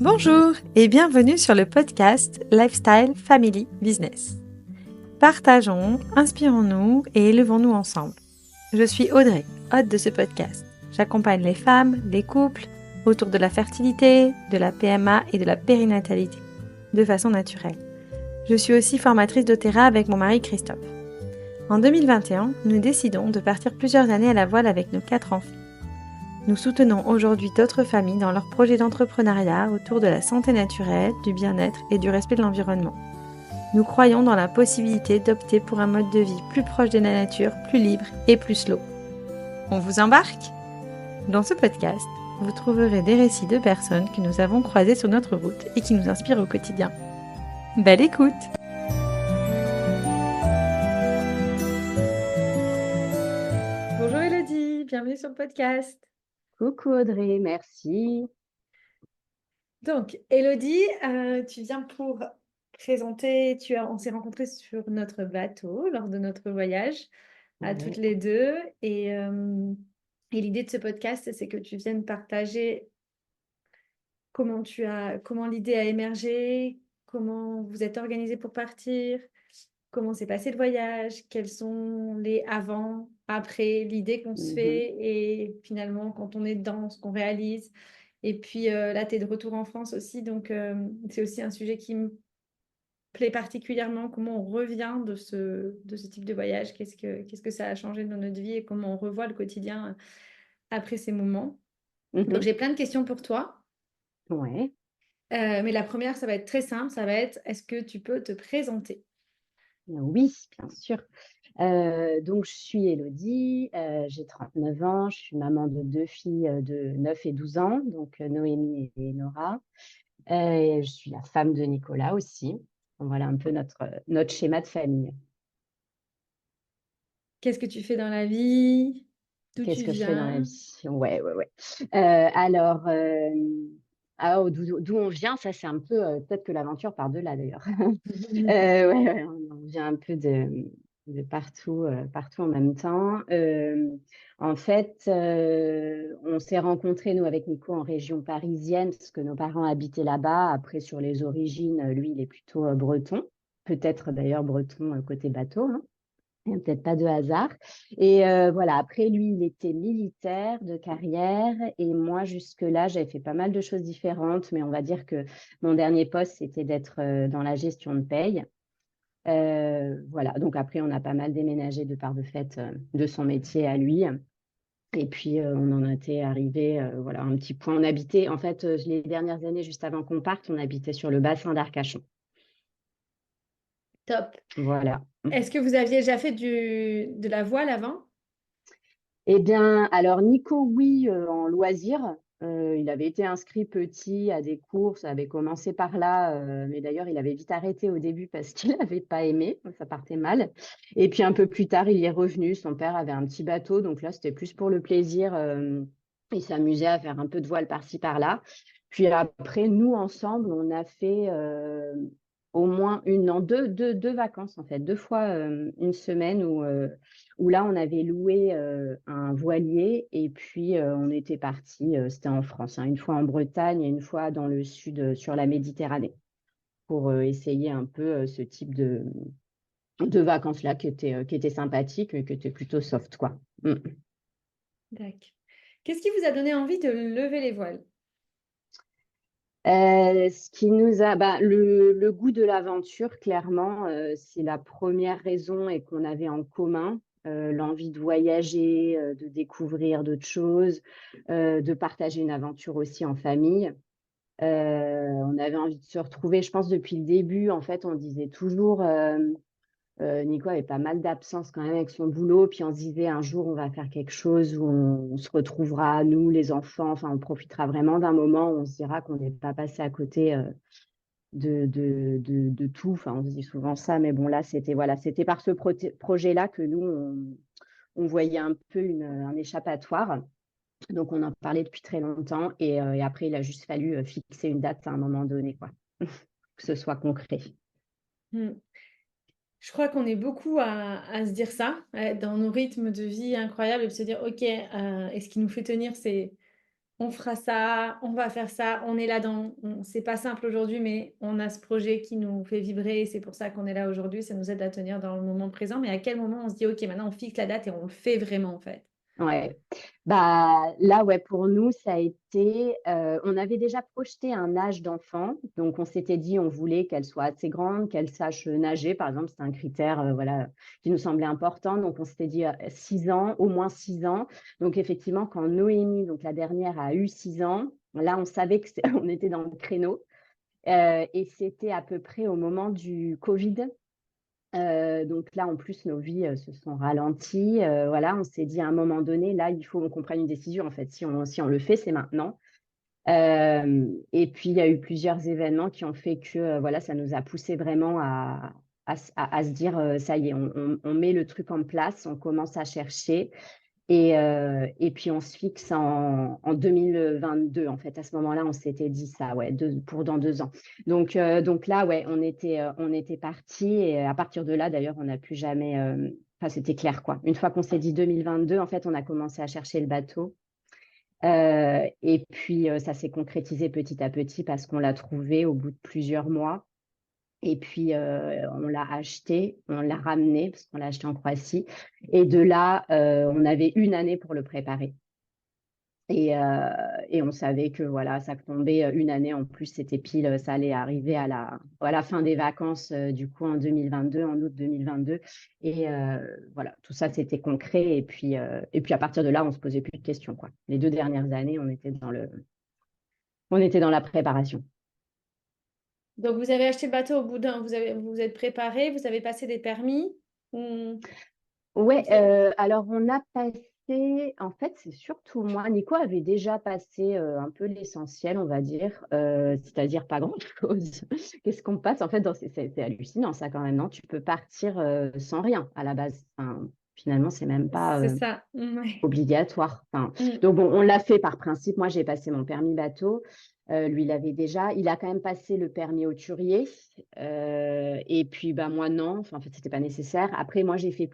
Bonjour et bienvenue sur le podcast Lifestyle Family Business. Partageons, inspirons-nous et élevons-nous ensemble. Je suis Audrey, hôte de ce podcast. J'accompagne les femmes, les couples autour de la fertilité, de la PMA et de la périnatalité, de façon naturelle. Je suis aussi formatrice doTERRA avec mon mari Christophe. En 2021, nous décidons de partir plusieurs années à la voile avec nos 4 enfants. Nous soutenons aujourd'hui d'autres familles dans leurs projets d'entrepreneuriat autour de la santé naturelle, du bien-être et du respect de l'environnement. Nous croyons dans la possibilité d'opter pour un mode de vie plus proche de la nature, plus libre et plus slow. On vous embarque ? Dans ce podcast, vous trouverez des récits de personnes que nous avons croisées sur notre route et qui nous inspirent au quotidien. Belle écoute ! Bonjour Elodie, bienvenue sur le podcast. Coucou Audrey, merci. Donc, Elodie, tu viens pour présenter, on s'est rencontrés sur notre bateau lors de notre voyage à toutes Ouais. les deux. Et l'idée de ce podcast, c'est que tu viennes partager comment l'idée a émergé, comment vous êtes organisé pour partir, comment s'est passé le voyage, quels sont les avant, après, l'idée qu'on se Mhm. fait et finalement quand on est dedans, ce qu'on réalise. Et puis là, tu es de retour en France aussi, donc c'est aussi un sujet qui me plaît particulièrement, comment on revient de ce type de voyage, qu'est-ce que ça a changé dans notre vie et comment on revoit le quotidien après ces moments. Donc Mhm. j'ai plein de questions pour toi. Ouais. Mais la première, ça va être très simple, ça va être, est-ce que tu peux te présenter? Oui, bien sûr. Donc, je suis Élodie, j'ai 39 ans, je suis maman de 2 filles de 9 et 12 ans, donc Noémie et Nora. Je suis la femme de Nicolas aussi. Voilà un peu notre schéma de famille. Qu'est-ce que tu fais dans la vie? D'où tu Qu'est-ce que je fais dans la viens? vie? Ouais, ouais, ouais. D'où on vient, ça c'est un peu, peut-être que l'aventure part de là d'ailleurs. Ouais, ouais, on vient un peu de partout, partout en même temps. En fait, on s'est rencontrés, nous, avec Nico, en région parisienne, parce que nos parents habitaient là-bas. Après, sur les origines, lui, il est plutôt breton. Peut-être d'ailleurs breton côté bateau, hein. Il n'y a peut-être pas de hasard. Et voilà, après, lui, il était militaire de carrière. Et moi, jusque-là, j'avais fait pas mal de choses différentes. Mais on va dire que mon dernier poste, c'était d'être dans la gestion de paye. Voilà, donc après, on a pas mal déménagé de part de fait de son métier à lui. Et puis, on en était arrivé, voilà, à un petit point. On habitait, en fait, les dernières années, juste avant qu'on parte, on habitait sur le bassin d'Arcachon. Top. Voilà. Est-ce que vous aviez déjà fait de la voile avant? Eh bien, alors Nico, oui, en loisir. Il avait été inscrit petit à des cours, ça avait commencé par là, mais d'ailleurs, il avait vite arrêté au début parce qu'il n'avait pas aimé, ça partait mal. Et puis un peu plus tard, il y est revenu. Son père avait un petit bateau, donc là, c'était plus pour le plaisir. Il s'amusait à faire un peu de voile par-ci, par-là. Puis après, nous, ensemble, on a fait au moins non, deux vacances, en fait, 2 fois une semaine où là, on avait loué un voilier et puis on était parti, c'était en France, hein, une fois en Bretagne et une fois dans le sud, sur la Méditerranée, pour essayer un peu ce type de vacances-là qui était sympathique, mais qui était plutôt soft, quoi. Mm. D'accord. Qu'est-ce qui vous a donné envie de lever les voiles? Ce qui nous a, le goût de l'aventure, clairement, c'est la première raison et qu'on avait en commun. L'envie de voyager, de découvrir d'autres choses, de partager une aventure aussi en famille. On avait envie de se retrouver, je pense, depuis le début. En fait, on disait toujours, Nico avait pas mal d'absence quand même avec son boulot, puis on se disait un jour on va faire quelque chose où on se retrouvera, nous les enfants, enfin on profitera vraiment d'un moment où on se dira qu'on n'est pas passé à côté de tout. Enfin, on se dit souvent ça, mais bon là c'était voilà, c'était par ce projet-là que nous on voyait un peu un échappatoire. Donc on en parlait depuis très longtemps et après il a juste fallu fixer une date à un moment donné, quoi, que ce soit concret. Hmm. Je crois qu'on est beaucoup à se dire ça, dans nos rythmes de vie incroyables, et de se dire, OK, et ce qui nous fait tenir, c'est on fera ça, on va faire ça, on est là-dedans. C'est pas simple aujourd'hui, mais on a ce projet qui nous fait vibrer et c'est pour ça qu'on est là aujourd'hui. Ça nous aide à tenir dans le moment présent. Mais à quel moment on se dit, OK, maintenant on fixe la date et on le fait vraiment en fait? Ouais. Bah, là, ouais, pour nous, ça a été. On avait déjà projeté un âge d'enfant. Donc, on s'était dit, on voulait qu'elle soit assez grande, qu'elle sache nager. Par exemple, c'est un critère voilà, qui nous semblait important. Donc, on s'était dit 6 ans, au moins 6 ans. Donc, effectivement, quand Noémie, donc la dernière, a eu 6 ans, là, on savait qu'on était dans le créneau. Et c'était à peu près au moment du Covid. Donc là, en plus, nos vies se sont ralenties. Voilà, on s'est dit à un moment donné, là, il faut qu'on prenne une décision. En fait, si on le fait, c'est maintenant. Et puis, il y a eu plusieurs événements qui ont fait que voilà, ça nous a poussé vraiment à se dire, ça y est, on met le truc en place, on commence à chercher. Et puis, on se fixe en 2022. En fait, à ce moment-là, on s'était dit ça, ouais, pour dans 2 ans. Donc là, ouais, on était partis. Et à partir de là, d'ailleurs, on n'a plus jamais. Enfin, c'était clair, quoi. Une fois qu'on s'est dit 2022, en fait, on a commencé à chercher le bateau. Et puis, ça s'est concrétisé petit à petit parce qu'on l'a trouvé au bout de plusieurs mois. Et puis, on l'a acheté, on l'a ramené parce qu'on l'a acheté en Croatie. Et de là, on avait une année pour le préparer. Et on savait que voilà, ça tombait une année en plus, c'était pile, ça allait arriver à la fin des vacances, du coup, en 2022, en août 2022. Et voilà, tout ça, c'était concret. Et puis, à partir de là, on se posait plus de questions, quoi. Les 2 dernières années, on était dans la préparation. Donc, vous avez acheté le bateau au bout d'un, vous vous êtes préparé, vous avez passé des permis. Hmm, Ouais, ok. alors on a passé, en fait, c'est surtout moi. Nico avait déjà passé un peu l'essentiel, on va dire, c'est-à-dire pas grand-chose. Qu'est-ce qu'on passe? En fait, c'est hallucinant ça quand même, non? Tu peux partir sans rien à la base. Enfin, finalement, c'est même pas C'est ça. Ouais. obligatoire. Enfin, Hmm. donc bon, on l'a fait par principe. Moi, j'ai passé mon permis bateau. Lui, il avait déjà. Il a quand même passé le permis hauturier. Et puis, bah, moi, non. Enfin, en fait, c'était pas nécessaire. Après, moi, j'ai fait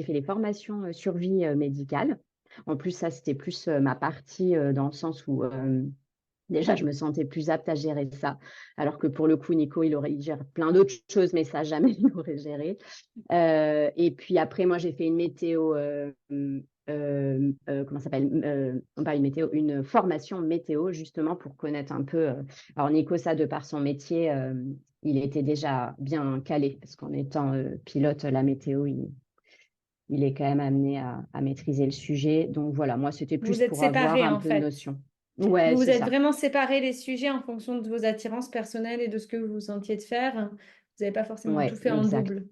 les formations survie médicale. En plus, ça, c'était plus ma partie dans le sens où déjà, je me sentais plus apte à gérer ça. Alors que pour le coup, Nico, il gère plein d'autres choses, mais ça, jamais il aurait géré. Et puis après, moi, j'ai fait une météo, comment ça s'appelle? Pas une météo, une formation météo, justement, pour connaître un peu. Alors, Nico, ça, de par son métier, il était déjà bien calé, parce qu'en étant pilote, la météo, il est quand même amené à maîtriser le sujet. Donc, voilà, moi, c'était Vous plus êtes pour avoir séparés un en peu de fait. notion. Vous Ouais, vous c'est êtes ça. vraiment séparés les sujets en fonction de vos attirances personnelles et de ce que vous vous sentiez de faire. Vous n'avez pas forcément tout Ouais, fait en exact. double.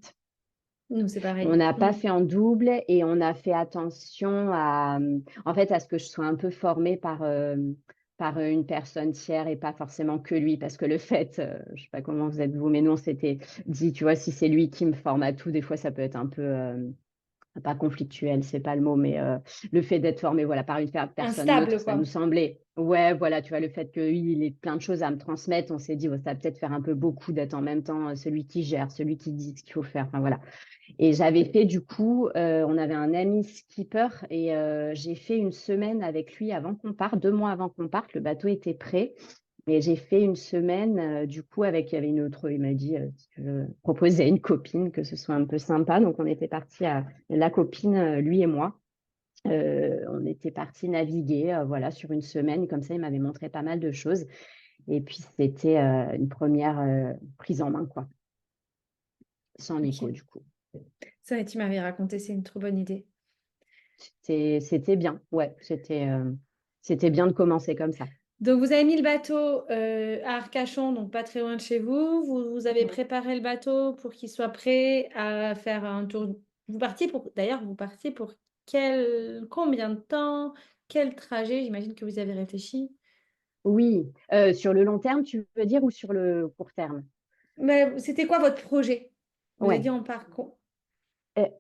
Nous, c'est On pareil. n'a pas Hmm. fait en double et on a fait attention en fait, à ce que je sois un peu formée par une personne tiers et pas forcément que lui, parce que le fait, je sais pas comment vous êtes vous, mais nous, on s'était dit, tu vois, si c'est lui qui me forme à tout, des fois, ça peut être un peu, pas conflictuel, c'est pas le mot, mais le fait d'être formé voilà, par une personne neutre, Instable, ça nous quoi. semblait, ouais, voilà, tu vois, le fait qu'il ait plein de choses à me transmettre, on s'est dit, oh, ça va peut-être faire un peu beaucoup d'être en même temps celui qui gère, celui qui dit ce qu'il faut faire, enfin voilà. Et j'avais fait du coup, on avait un ami skipper et j'ai fait une semaine avec lui avant qu'on parte, 2 mois avant qu'on parte, le bateau était prêt. Et j'ai fait une semaine, du coup, il y avait une autre, il m'a dit, si tu veux proposer à une copine, que ce soit un peu sympa. Donc, on était parti la copine, lui et moi. On était parti naviguer, voilà, sur une semaine. Comme ça, il m'avait montré pas mal de choses. Et puis, c'était une première prise en main, quoi, sans Nico, Ok. du coup. Ça, tu m'avais raconté, c'est une trop bonne idée. C'était bien, ouais, c'était bien de commencer comme ça. Donc, vous avez mis le bateau à Arcachon, donc pas très loin de chez vous. Vous avez Ouais. préparé le bateau pour qu'il soit prêt à faire un tour. D'ailleurs, vous partiez pour combien de temps? Quel trajet? J'imagine que vous avez réfléchi. Oui, sur le long terme, tu veux dire, ou sur le court terme? Mais c'était quoi votre projet? Vous avez dit Ouais. en parcours. Ben,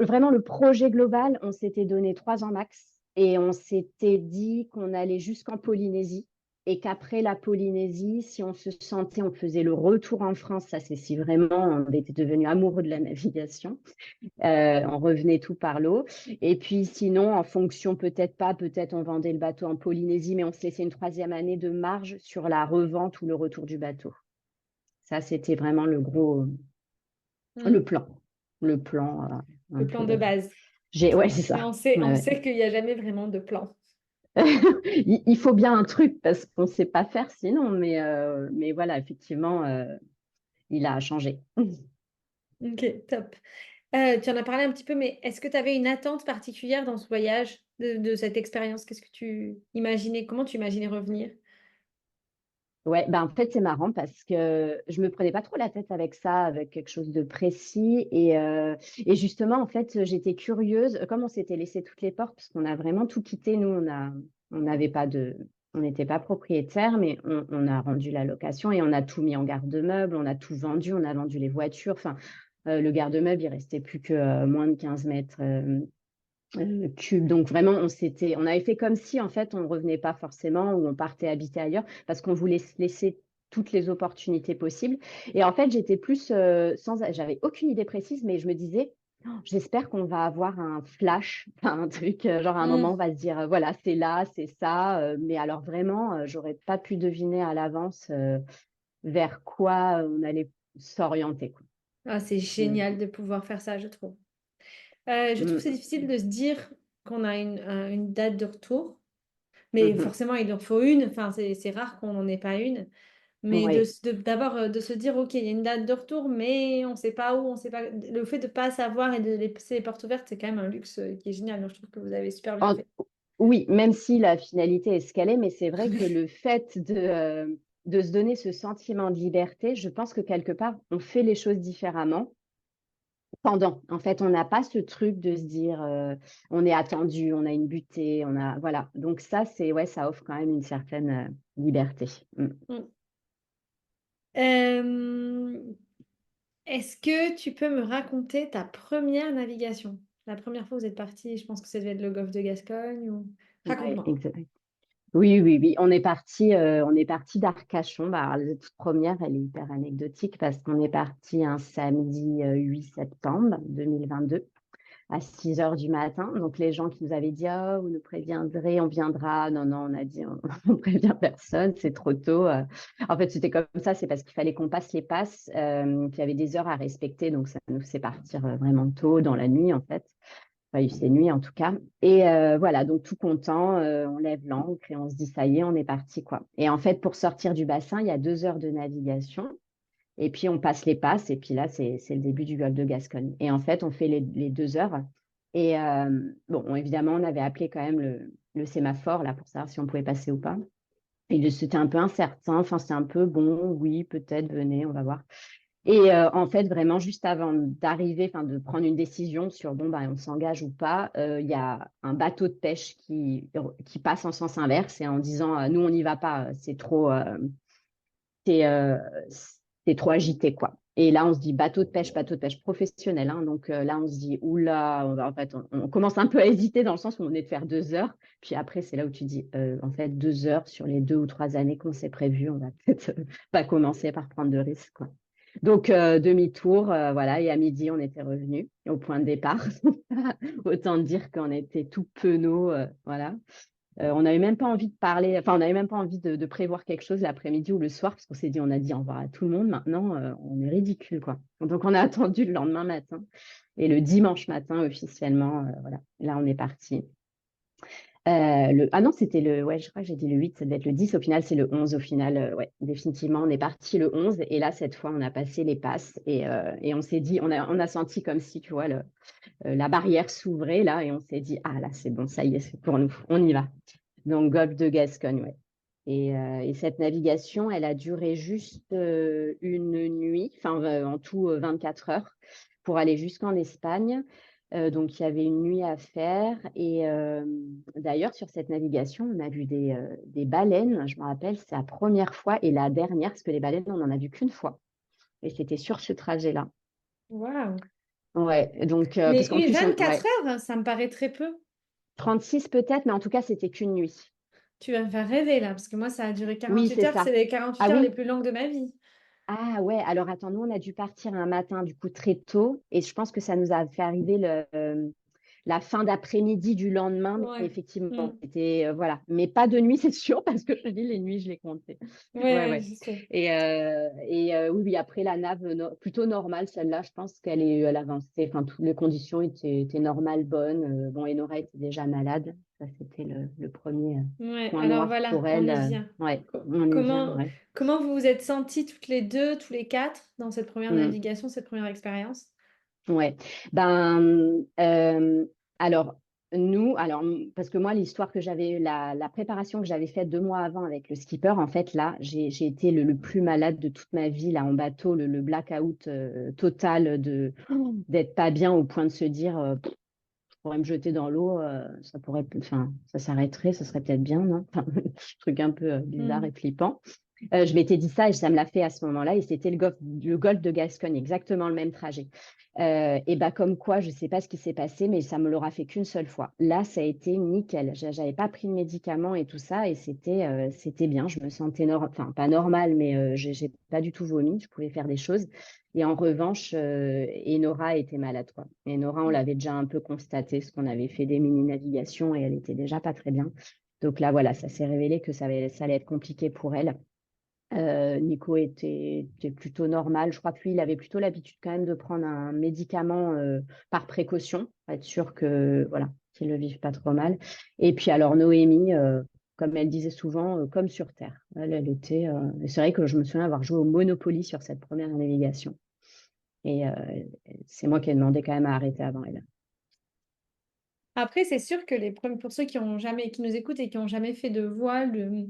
vraiment, le projet global, on s'était donné 3 ans max et on s'était dit qu'on allait jusqu'en Polynésie. et qu'après la Polynésie, si on se sentait, on faisait le retour en France. Ça, c'est si vraiment on était devenu amoureux de la navigation. On revenait tout par l'eau. Et puis sinon, en fonction, peut-être pas, peut-être on vendait le bateau en Polynésie, mais on se laissait une troisième année de marge sur la revente ou le retour du bateau. Ça, c'était vraiment le Hmm. plan. Le plan un Le plan peu. de base. Ouais, c'est Mais ça. on Ouais. sait qu'il n'y a jamais vraiment de plan. Il faut bien un truc parce qu'on ne sait pas faire sinon, mais voilà, effectivement, il a changé. Ok, top. Tu en as parlé un petit peu, mais est-ce que tu avais une attente particulière dans ce voyage, de cette expérience? Qu'est-ce que tu imaginais? Comment tu imaginais revenir? Ouais, ben en fait, c'est marrant parce que je me prenais pas trop la tête avec ça, avec quelque chose de précis. Et justement, en fait, j'étais curieuse. Comme on s'était laissé toutes les portes, parce qu'on a vraiment tout quitté. Nous, on n'avait pas on n'était pas propriétaire, mais on a rendu la location et on a tout mis en garde-meuble, on a tout vendu, on a vendu les voitures. Enfin, le garde-meuble, il restait plus que moins de 15 mètres cube. Donc vraiment, on avait fait comme si en fait on revenait pas forcément ou on partait habiter ailleurs parce qu'on voulait se laisser toutes les opportunités possibles. Et en fait, j'étais plus j'avais aucune idée précise, mais je me disais, oh, j'espère qu'on va avoir un flash, enfin, un truc, genre à un moment, on Hmm. va se dire, voilà, c'est là, c'est ça. Mais alors vraiment, j'aurais pas pu deviner à l'avance vers quoi on allait s'orienter, quoi. Ah, c'est Mm. génial de pouvoir faire ça, je trouve. Je trouve que c'est Mm. difficile de se dire qu'on a une date de retour, mais Mhm. forcément, il en faut une. Enfin, c'est rare qu'on n'en ait pas une. Mais Oui. d'abord de se dire, OK, il y a une date de retour, mais on ne sait pas où, on sait pas. Le fait de ne pas savoir et de laisser les portes ouvertes, c'est quand même un luxe qui est génial. Donc, je trouve que vous avez super bien En- fait. Oui, même si la finalité est ce qu'elle est, mais c'est vrai que le fait de se donner ce sentiment de liberté, je pense que quelque part, on fait les choses différemment pendant. En fait, on n'a pas ce truc de se dire, on est attendu, on a une butée, voilà. Donc ça, ouais, ça offre quand même une certaine liberté. Mm. Mm. Euh, Est-ce que tu peux me raconter ta première navigation? La première fois où vous êtes parti, je pense que ça devait être le golfe de Gascogne ou... Ouais, Raconte-moi. exact. Oui, oui, oui. On est parti d'Arcachon. Bah, alors, la toute première, elle est hyper anecdotique parce qu'on est parti un samedi 8 septembre 2022 à 6 heures du matin. Donc, les gens qui nous avaient dit, oh, vous nous préviendrez, on viendra. Non, non, on a dit, on, on prévient personne, c'est trop tôt. En fait, c'était comme ça, c'est parce qu'il fallait qu'on passe les passes, qu'il y avait des heures à respecter. Donc, ça nous fait partir vraiment tôt dans la nuit, en fait. Enfin, il fait nuit en tout cas. Et voilà, donc tout content, on lève l'ancre et on se dit, ça y est, on est parti, quoi. Et en fait, pour sortir du bassin, il y a 2 heures de navigation. Et puis, on passe les passes. Et puis là, c'est le début du golfe de Gascogne. Et en fait, on fait les 2 heures. Et bon, évidemment, on avait appelé quand même le sémaphore là pour savoir si on pouvait passer ou pas. Et c'était un peu incertain. Enfin, c'est un peu bon, oui, peut-être, venez, on va voir. Et en fait, vraiment, juste avant d'arriver, enfin, de prendre une décision sur, bon, bah, on s'engage ou pas, il y a un bateau de pêche qui passe en sens inverse et en disant, nous, on n'y va pas, c'est, euh, c'est trop agité, quoi. Et là, on se dit bateau de pêche professionnel, hein. Donc là, on se dit, oula, en fait, on commence un peu à hésiter dans le sens où on est de faire 2 heures. Puis après, c'est là où tu dis, en fait, 2 heures sur les 2 ou 3 années qu'on s'est prévu, on va peut-être pas commencer par prendre de risques, quoi. Donc, demi-tour, voilà, et à midi, on était revenus au point de départ. Autant dire qu'on était tout penauds, voilà. On n'avait même pas envie de parler, enfin, on n'avait même pas envie de prévoir quelque chose l'après-midi ou le soir, parce qu'on s'est dit, on a dit au revoir à tout le monde, maintenant, on est ridicule, quoi. Donc, on a attendu le lendemain matin. Et le dimanche matin, officiellement, voilà, là, on est parti. Ah non, c'était ouais, je crois que j'ai dit le 8, ça devait être le 10. Au final, c'est le 11. Au final, ouais, définitivement, on est parti le 11. Et là, cette fois, on a passé les passes et on s'est dit, on a senti comme si, tu vois, la barrière s'ouvrait là et on s'est dit, ah là, c'est bon, ça y est, c'est pour nous, on y va. Donc, golfe de Gascogne, ouais. Et cette navigation, elle a duré juste une nuit, enfin, en tout 24 heures pour aller jusqu'en Espagne. Donc, il y avait une nuit à faire. Et d'ailleurs, sur cette navigation, on a vu des baleines. Je me rappelle, c'est la première fois et la dernière, parce que les baleines, on n'en a vu qu'une fois. Et c'était sur ce trajet-là. Waouh. Ouais, donc, parce Mais qu'en plus, 24 ouais, heures, ça me paraît très peu. 36 peut-être, mais en tout cas, c'était qu'une nuit. Tu vas me faire rêver là, parce que moi, ça a duré Oui, 48 c'est heures, ça. c'est les 48 Ah heures les oui? plus longues de ma vie. Ah ouais, alors attends, nous on a dû partir un matin du coup très tôt et je pense que ça nous a fait arriver la fin d'après-midi du lendemain, mais Ouais. effectivement, Mm. c'était voilà, mais pas de nuit, c'est sûr, parce que je dis les nuits, je les comptais. Ouais, Ouais, ouais, ouais. je sais. Oui, oui, après la nave, plutôt normale, celle-là, je pense qu'elle est, elle avançait, enfin, toutes les conditions étaient normales, bonnes. Bon, Enora était déjà malade, ça c'était le premier Ouais, point alors noir voilà, pour on elle. y vient. Ouais, Co- on y vient, Comment, ouais. comment vous vous êtes sentis toutes les deux, tous les quatre, dans cette première Mm. navigation, cette première expérience? Ouais. Ben, alors, parce que moi, l'histoire que j'avais, la préparation que j'avais faite 2 mois avant avec le skipper, en fait, là, j'ai été le plus malade de toute ma vie, là, en bateau, le blackout total d'être pas bien au point de se dire, je pourrais me jeter dans l'eau, enfin, ça s'arrêterait, ça serait peut-être bien, non? Enfin, truc un peu bizarre et Mm. flippant. Je m'étais dit ça et ça me l'a fait à ce moment-là. Et c'était le golfe de Gascogne, exactement le même trajet. Et bah comme quoi, je ne sais pas ce qui s'est passé, mais ça me l'aura fait qu'une seule fois. Là, ça a été nickel. J'avais pas pris de médicaments et tout ça, et c'était bien. Je me sentais enfin pas normal, mais j'ai pas du tout vomi. Je pouvais faire des choses. Et en revanche, Enora était malade, quoi. Enora, on l'avait déjà un peu constaté, parce qu'on avait fait des mini-navigations et elle était déjà pas très bien. Donc là, voilà, ça s'est révélé que ça allait être compliqué pour elle. Nico était plutôt normal. Je crois que lui, il avait plutôt l'habitude quand même de prendre un médicament par précaution, pour être sûr que voilà, qu'il ne le vive pas trop mal. Et puis alors Noémie, comme elle disait souvent, comme sur Terre. Elle était. Et c'est vrai que je me souviens avoir joué au Monopoly sur cette première navigation. Et c'est moi qui ai demandé quand même à arrêter avant elle. Après, c'est sûr que pour ceux qui ont jamais, qui nous écoutent et qui n'ont jamais fait de voile,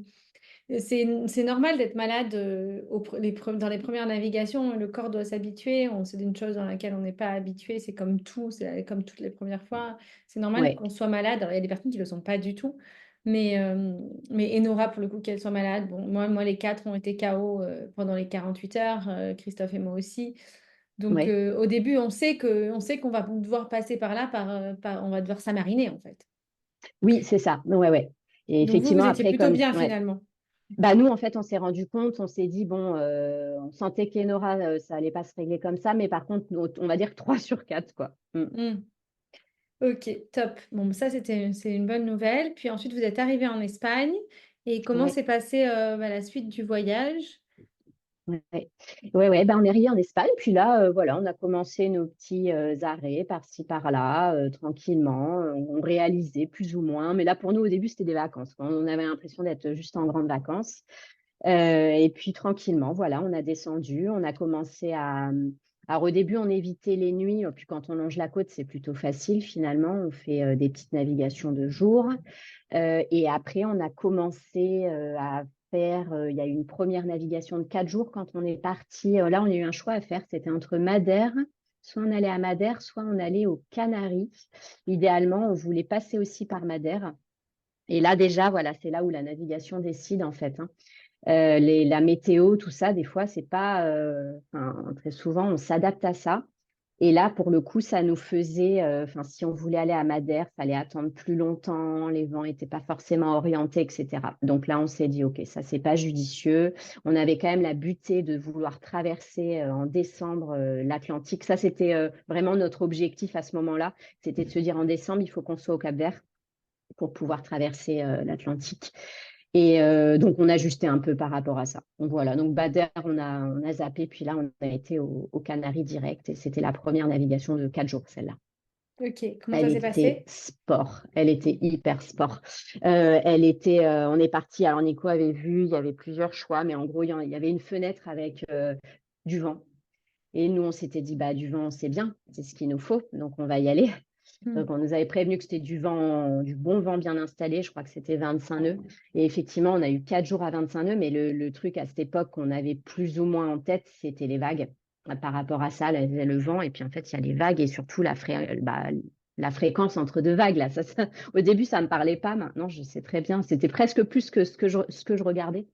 c'est normal d'être malade dans les premières navigations. Le corps doit s'habituer. C'est une chose dans laquelle on n'est pas habitué. C'est comme tout, c'est comme toutes les premières fois. C'est normal Ouais, qu'on soit malade. Alors, il y a des personnes qui ne le sont pas du tout. Mais Enora, pour le coup, qu'elle soit malade. Bon, moi, les quatre ont été KO pendant les 48 heures. Christophe et moi aussi. Donc, ouais. au début, on sait qu'on va devoir passer par là, on va devoir s'amariner, en fait. Oui, c'est ça. Ouais, ouais. Et Donc, vous effectivement, étiez après, plutôt comme bien, ouais. finalement. Bah nous, en fait, on s'est rendu compte, on s'est dit, bon, on sentait qu'Enora, ça allait pas se régler comme ça, mais par contre, on va dire 3 sur 4, quoi. Mm. Hmm. Ok, top. Bon, ça, c'est une bonne nouvelle. Puis ensuite, vous êtes arrivé en Espagne. Et comment Ouais, s'est passée la suite du voyage? ouais, ouais. Ouais, ouais, bah, on est arrivé en Espagne, puis là, voilà, on a commencé nos petits arrêts par-ci, par-là, tranquillement. On réalisait plus ou moins, mais là, pour nous, au début, c'était des vacances, quoi. On avait l'impression d'être juste en grandes vacances. Et puis tranquillement, voilà, on a descendu, on a commencé à. Alors au début, on évitait les nuits, puis quand on longe la côte, c'est plutôt facile finalement. On fait des petites navigations de jour. Et après, on a commencé à faire. Il y a eu une première navigation de 4 jours quand on est parti. Là, on a eu un choix à faire. C'était entre Madère. Soit on allait à Madère, soit on allait aux Canaries. Idéalement, on voulait passer aussi par Madère. Et là, déjà, voilà, c'est là où la navigation décide en fait, hein. La météo, tout ça, des fois, c'est pas. Enfin, très souvent, on s'adapte à ça. Et là, pour le coup, ça nous faisait. Enfin, si on voulait aller à Madère, fallait attendre plus longtemps. Les vents n'étaient pas forcément orientés, etc. Donc là, on s'est dit, ok, ça c'est pas judicieux. On avait quand même la butée de vouloir traverser en décembre l'Atlantique. Ça, c'était vraiment notre objectif à ce moment-là. C'était de se dire en décembre, il faut qu'on soit au Cap-Vert pour pouvoir traverser l'Atlantique. Et donc, on a ajusté un peu par rapport à ça. Donc, voilà. Donc, Bader, on a zappé. Puis là, on a été aux Canaries direct. Et c'était la première navigation de 4 jours, celle-là. Ok, comment Elle ça s'est était passé? sport. Elle était hyper sport. On est parti. Alors, Nico avait vu, il y avait plusieurs choix. Mais en gros, il y avait une fenêtre avec du vent. Et nous, on s'était dit, bah, du vent, c'est bien. C'est ce qu'il nous faut. Donc, on va y aller. Donc, Hmm. on nous avait prévenu que c'était du vent, du bon vent bien installé. Je crois que c'était 25 nœuds. Et effectivement, on a eu 4 jours à 25 nœuds. Mais le truc à cette époque qu'on avait plus ou moins en tête, c'était les vagues. Par rapport à ça, le vent. Et puis, en fait, il y a les vagues et surtout la fréquence entre deux vagues. Là. Au début, ça ne me parlait pas. Maintenant, je sais très bien. C'était presque plus que ce que je regardais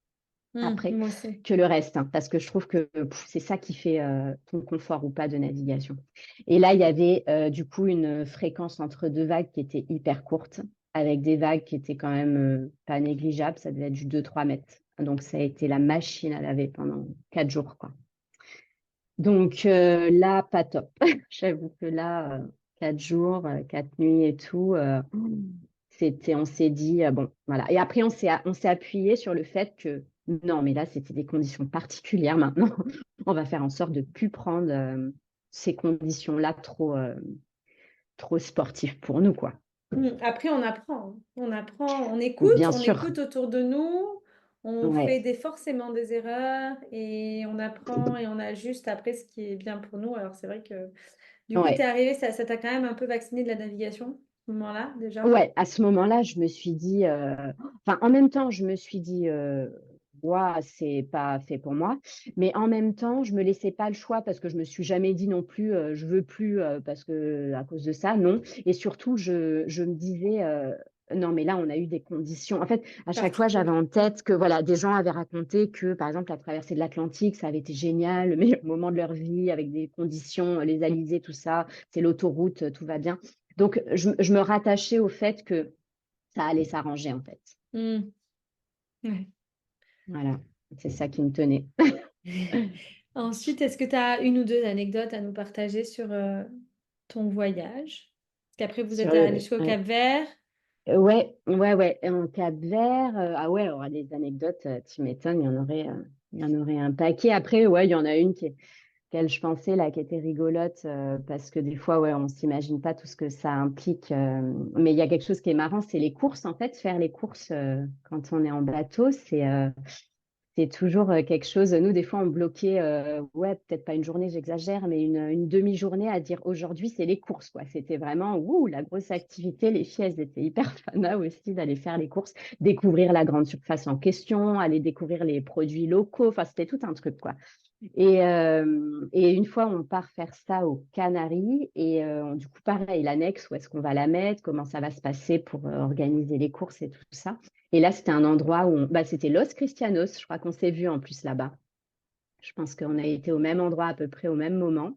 après Moi aussi. que le reste, hein, parce que je trouve que c'est ça qui fait ton confort ou pas de navigation. Et là, il y avait du coup une fréquence entre deux vagues qui était hyper courte. avec des vagues qui étaient quand même pas négligeables. Ça devait être du 2-3 mètres. Donc, ça a été la machine à laver pendant 4 jours, quoi. Donc là, pas top. J'avoue que là, 4 jours, 4 nuits et tout, on s'est dit, bon, voilà. Et après, on s'est appuyé sur le fait que non, mais là, c'était des conditions particulières maintenant. On va faire en sorte de ne plus prendre ces conditions-là trop sportives pour nous, quoi. Après, on apprend, hein. On Bien on sûr. écoute autour de nous, on Ouais. fait forcément des erreurs et on apprend et on ajuste après ce qui est bien pour nous. Alors, c'est vrai que du coup, tu es Ouais. arrivé, ça t'a quand même un peu vacciné de la navigation, à ce moment-là, déjà. Ouais, à ce moment-là, je me suis dit, enfin, en même temps, je me suis dit, ouah, c'est pas fait pour moi. Mais en même temps, je me laissais pas le choix parce que je me suis jamais dit non plus, je veux plus parce que à cause de ça, non. Et surtout, je me disais, non, mais là, on a eu des conditions. En fait, à chaque fois, j'avais Particulier. en tête que voilà, des gens avaient raconté que, par exemple, la traversée de l'Atlantique, ça avait été génial, le meilleur moment de leur vie, avec des conditions, les alizés, tout ça, c'est l'autoroute, tout va bien. Donc, je me rattachais au fait que ça allait s'arranger, en fait. Mm. Ouais. Voilà, c'est ça qui me tenait. Ensuite, est-ce que tu as une ou deux anecdotes à nous partager sur ton voyage? Parce qu'après, vous êtes allé jusqu'au Ouais. Cap-Vert. Ouais. En Cap-Vert, ah ouais, alors, des anecdotes, tu m'étonnes, il y en aurait un paquet. Après, ouais, il y en a une qu'elle je pensais là, qui était rigolote, parce que des fois, ouais, on s'imagine pas tout ce que ça implique. Mais il y a quelque chose qui est marrant, c'est les courses. En fait, faire les courses quand on est en bateau, c'est toujours quelque chose. Nous, des fois, on bloquait, ouais, peut-être pas une journée, j'exagère, mais une demi-journée à dire aujourd'hui, c'est les courses, quoi. C'était vraiment, la grosse activité. Les filles, elles étaient hyper fanas aussi d'aller faire les courses, découvrir la grande surface en question, aller découvrir les produits locaux. Enfin, c'était tout un truc, quoi. Et une fois, on part faire ça aux Canaries. Et du coup, pareil, l'annexe, où est-ce qu'on va la mettre, comment ça va se passer pour organiser les courses et tout ça. Et là, c'était un endroit où c'était Los Cristianos. Je crois qu'on s'est vu en plus là-bas. Je pense qu'on a été au même endroit à peu près au même moment.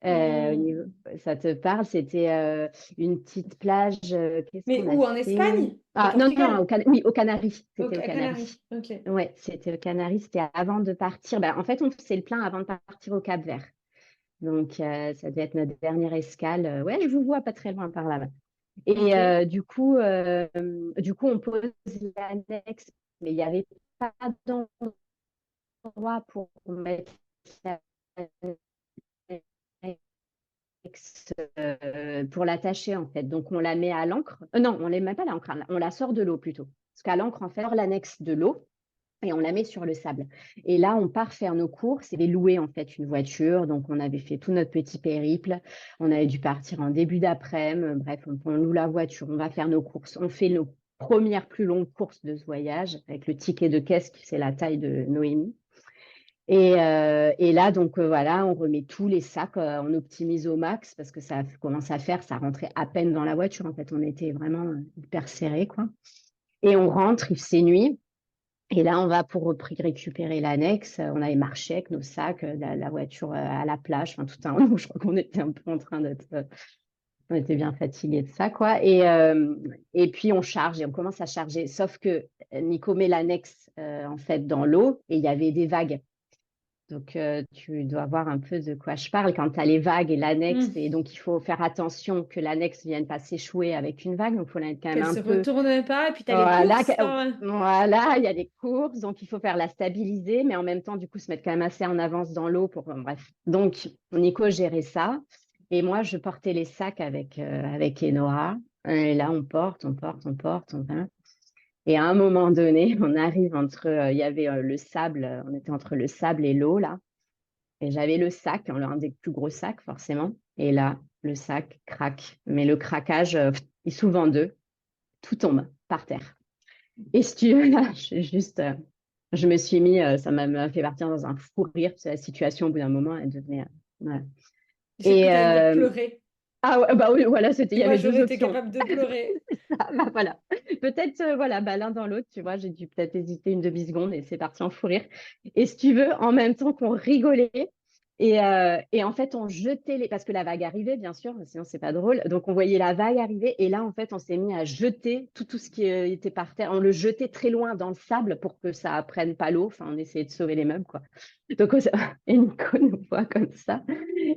Mm. Ça te parle? C'était une petite plage. Qu'est-ce Mais qu'on a où? En fait? Espagne? Au Ah, non, non, Portugal? oui, aux Canaries. C'était aux À Canaries. Canaries. Ok. Ouais, c'était aux Canaries. C'était avant de partir. En fait, on faisait le plein avant de partir au Cap-Vert. Donc, ça devait être notre dernière escale. Ouais, je vous vois pas très loin par là-bas. Et Ok. du coup, on pose l'annexe, mais il n'y avait pas d'endroit pour mettre l'annexe, pour l'attacher, en fait. Donc, on la met à l'ancre. Non, on ne la met pas à l'ancre, hein. On la sort de l'eau plutôt. Parce qu'à l'ancre, en fait, on sort l'annexe de l'eau et on la met sur le sable. Et là, on part faire nos courses et louer en fait une voiture. Donc, on avait fait tout notre petit périple. On avait dû partir en début d'après-midi. Bref, on loue la voiture, on va faire nos courses. On fait nos premières plus longues courses de ce voyage avec le ticket de caisse qui c'est la taille de Noémie. Et là, donc voilà, on remet tous les sacs, on optimise au max parce que ça commence à faire, ça rentrait à peine dans la voiture. En fait, on était vraiment hyper serrés, quoi. Et on rentre, il fait nuit. Et là, on va pour récupérer l'annexe. On avait marché avec nos sacs, la voiture à la plage, enfin tout un je crois qu'on était un peu en train on était bien fatigués de ça, quoi. Et puis on charge et on commence à charger. Sauf que Nico met l'annexe en fait dans l'eau et il y avait des vagues. Donc, tu dois voir un peu de quoi je parle quand tu as les vagues et l'annexe. Mm. Et donc, il faut faire attention que l'annexe ne vienne pas s'échouer avec une vague. Donc, il faut la mettre quand même Qu'elle un se peu. retourne pas et puis tu as les Voilà, courses. voilà, il y a des courses, donc il faut faire la stabiliser, mais en même temps, du coup, se mettre quand même assez en avance dans l'eau pour, bref. Donc, Nico gérait ça, et moi, je portais les sacs avec Enora. Et là, on porte, on va. Et à un moment donné, on arrive il y avait le sable, on était entre le sable et l'eau, là, et j'avais le sac, hein, l'un des plus gros sacs, forcément, et là, le sac craque. Mais le craquage, il s'ouvre en deux, tout tombe par terre. Et si tu veux, là, je me suis mis, ça m'a fait partir dans un fou rire, parce que la situation, au bout d'un moment, elle devenait. Voilà. J'ai cru que Et, tu allais me dire pleurer. ah ouais, bah oui, voilà, il Et y moi, avait deux j'aurais été options. capable de pleurer. Bah voilà. Peut-être, voilà, bah, l'un dans l'autre, tu vois, j'ai dû peut-être hésiter une demi-seconde et c'est parti en fou rire. Et si tu veux, en même temps qu'on rigolait, Et en fait, on jetait parce que la vague arrivait, bien sûr, sinon c'est pas drôle. Donc on voyait la vague arriver et là, en fait, on s'est mis à jeter tout ce qui était par terre. On le jetait très loin dans le sable pour que ça prenne pas l'eau. Enfin, on essayait de sauver les meubles, quoi. Donc et Nico nous voit comme ça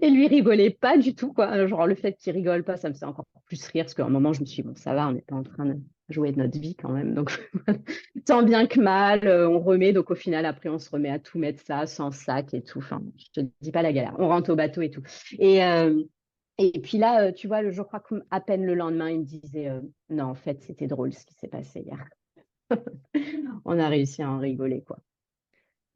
et lui rigolait pas du tout, quoi. Genre le fait qu'il rigole pas, ça me fait encore plus rire parce qu'à un moment, je me suis dit, bon, ça va, on n'est pas en train de jouer de notre vie quand même. Donc tant bien que mal, on remet. Donc, au final, après, on se remet à tout mettre ça, sans sac et tout. Enfin, je te dis pas la galère. On rentre au bateau et tout. Et, euh, et puis là, tu vois, je crois qu'à peine le lendemain, il me disait non, en fait, c'était drôle ce qui s'est passé hier. On a réussi à en rigoler, quoi.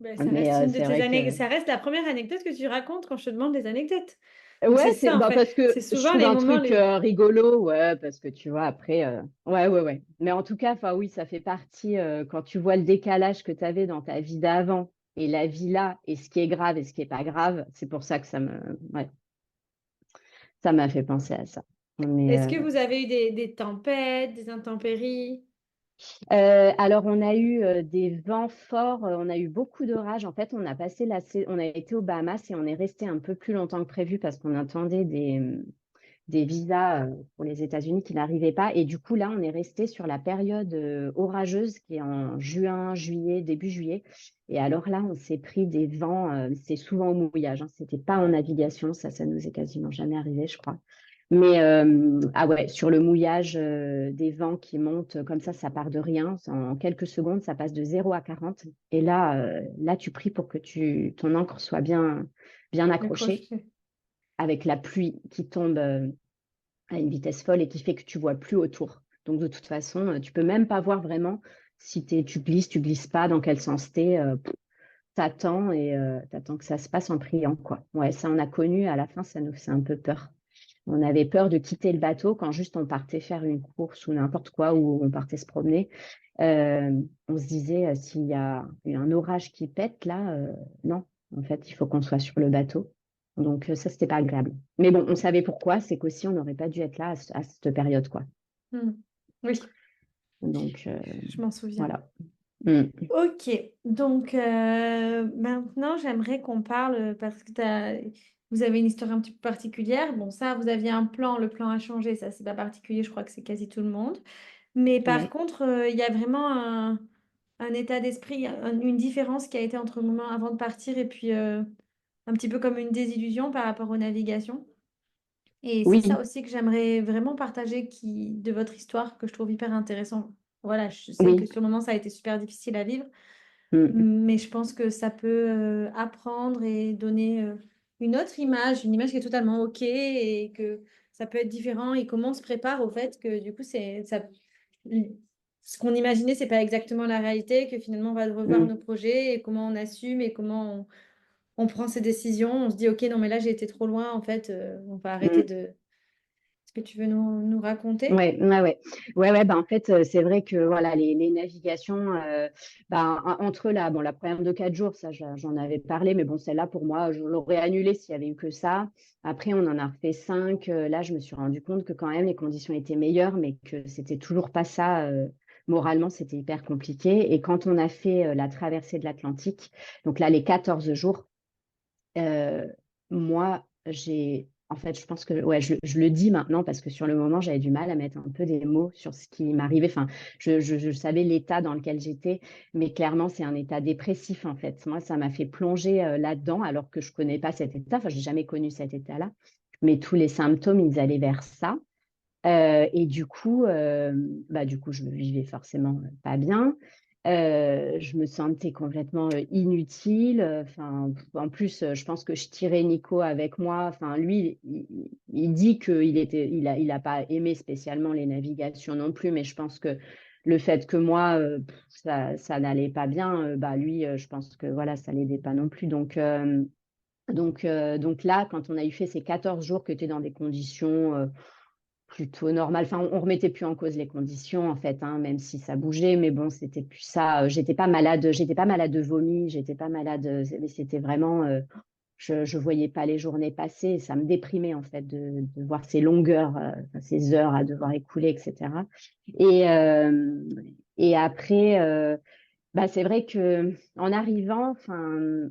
Ben, ça Mais reste une de c'est tes vrai anecdotes. que. Ça reste la première anecdote que tu racontes quand je te demande des anecdotes. Donc Ouais, c'est ça en fait. parce que C'est je souvent trouve les un moments truc les. rigolo, ouais, parce que tu vois, après, ouais, ouais, ouais. Mais en tout cas, enfin, oui, ça fait partie, quand tu vois le décalage que tu avais dans ta vie d'avant et la vie là, et ce qui est grave et ce qui est pas grave, c'est pour ça que ouais, ça m'a fait penser à ça. Mais, Est-ce que vous avez eu des tempêtes, des intempéries? alors, on a eu des vents forts, on a eu beaucoup d'orages. En fait, on a été aux Bahamas et on est resté un peu plus longtemps que prévu parce qu'on attendait des visas pour les États-Unis qui n'arrivaient pas. Et du coup, là, on est resté sur la période orageuse qui est en juin, juillet, début juillet. Et alors là, on s'est pris des vents, c'est souvent au mouillage, hein, c'était pas en navigation, ça nous est quasiment jamais arrivé, je crois. Mais ah ouais, sur le mouillage, des vents qui montent comme ça part de rien. En quelques secondes, ça passe de 0 à 40. Et là, tu pries pour que ton ancre soit bien accrochée Accroché. avec la pluie qui tombe à une vitesse folle et qui fait que tu vois plus autour. Donc de toute façon, tu peux même pas voir vraiment si tu glisses pas, dans quel sens t'es. T'attends et t'attends que ça se passe en priant, quoi. Ouais, ça on a connu. À la fin, ça nous fait un peu peur. On avait peur de quitter le bateau quand juste on partait faire une course ou n'importe quoi, ou on partait se promener. On se disait, s'il y a un orage qui pète là, non, en fait, il faut qu'on soit sur le bateau. Donc ça, c'était pas agréable. Mais bon, on savait pourquoi, c'est qu'aussi on n'aurait pas dû être là à cette période, quoi. Hmm. Oui, Donc je m'en souviens. voilà. Mm. Ok, donc maintenant j'aimerais qu'on parle parce que vous avez une histoire un petit peu particulière. Bon, ça, vous aviez un plan, le plan a changé, ça c'est pas particulier, je crois que c'est quasi tout le monde. Mais par Ouais. contre, il y a vraiment un état d'esprit, une différence qui a été entre le moment avant de partir et puis un petit peu comme une désillusion par rapport aux navigations. Et c'est ça Oui, aussi que j'aimerais vraiment partager de votre histoire, que je trouve hyper intéressant. Voilà, je sais que oui. sur le moment, ça a été super difficile à vivre, Mm. mais je pense que ça peut apprendre et donner une autre image, une image qui est totalement OK et que ça peut être différent et comment on se prépare au fait que du coup, ce qu'on imaginait, c'est pas exactement la réalité, que finalement, on va revoir nos Mm. projets et comment on assume et comment on prend ses décisions. On se dit, OK, non, mais là, j'ai été trop loin, en fait, on va arrêter Mm. de... Est-ce que tu veux nous raconter? Ouais, ouais, ouais. Ouais, ouais, bah, en fait, c'est vrai que voilà, les navigations, bah, entre bon, la première de 4 jours, ça, j'en avais parlé, mais bon, celle-là, pour moi, je l'aurais annulée s'il y avait eu que ça. Après, on en a refait 5. Là, je me suis rendu compte que quand même, les conditions étaient meilleures, mais que c'était toujours pas ça. Moralement, c'était hyper compliqué. Et quand on a fait la traversée de l'Atlantique, donc là, les 14 jours, euh, moi, en fait, je pense que, ouais, je le dis maintenant parce que sur le moment, j'avais du mal à mettre un peu des mots sur ce qui m'arrivait. Enfin, je savais l'état dans lequel j'étais, mais clairement, c'est un état dépressif, en fait. Moi, ça m'a fait plonger là-dedans alors que je connais pas cet état. Enfin, j'ai jamais connu cet état-là. Mais tous les symptômes, ils allaient vers ça. Et du coup, je me vivais forcément pas bien. Je me sentais complètement inutile. Enfin, en plus, je pense que je tirais Nico avec moi. Enfin, lui, il dit il a pas aimé spécialement les navigations non plus, mais je pense que le fait que moi, ça n'allait pas bien, bah lui, je pense que voilà, ça l'aidait pas non plus. Donc là, quand on a eu fait ces 14 jours que tu es dans des conditions plutôt normal. Enfin, on remettait plus en cause les conditions, en fait, hein, même si ça bougeait. Mais bon, c'était plus ça. J'étais pas malade de vomi, j'étais pas malade. Mais c'était vraiment, je voyais pas les journées passer. Ça me déprimait, en fait, de voir ces longueurs, enfin, ces heures à devoir écouler, etc. Et, euh, et après, bah, c'est vrai que en arrivant, enfin,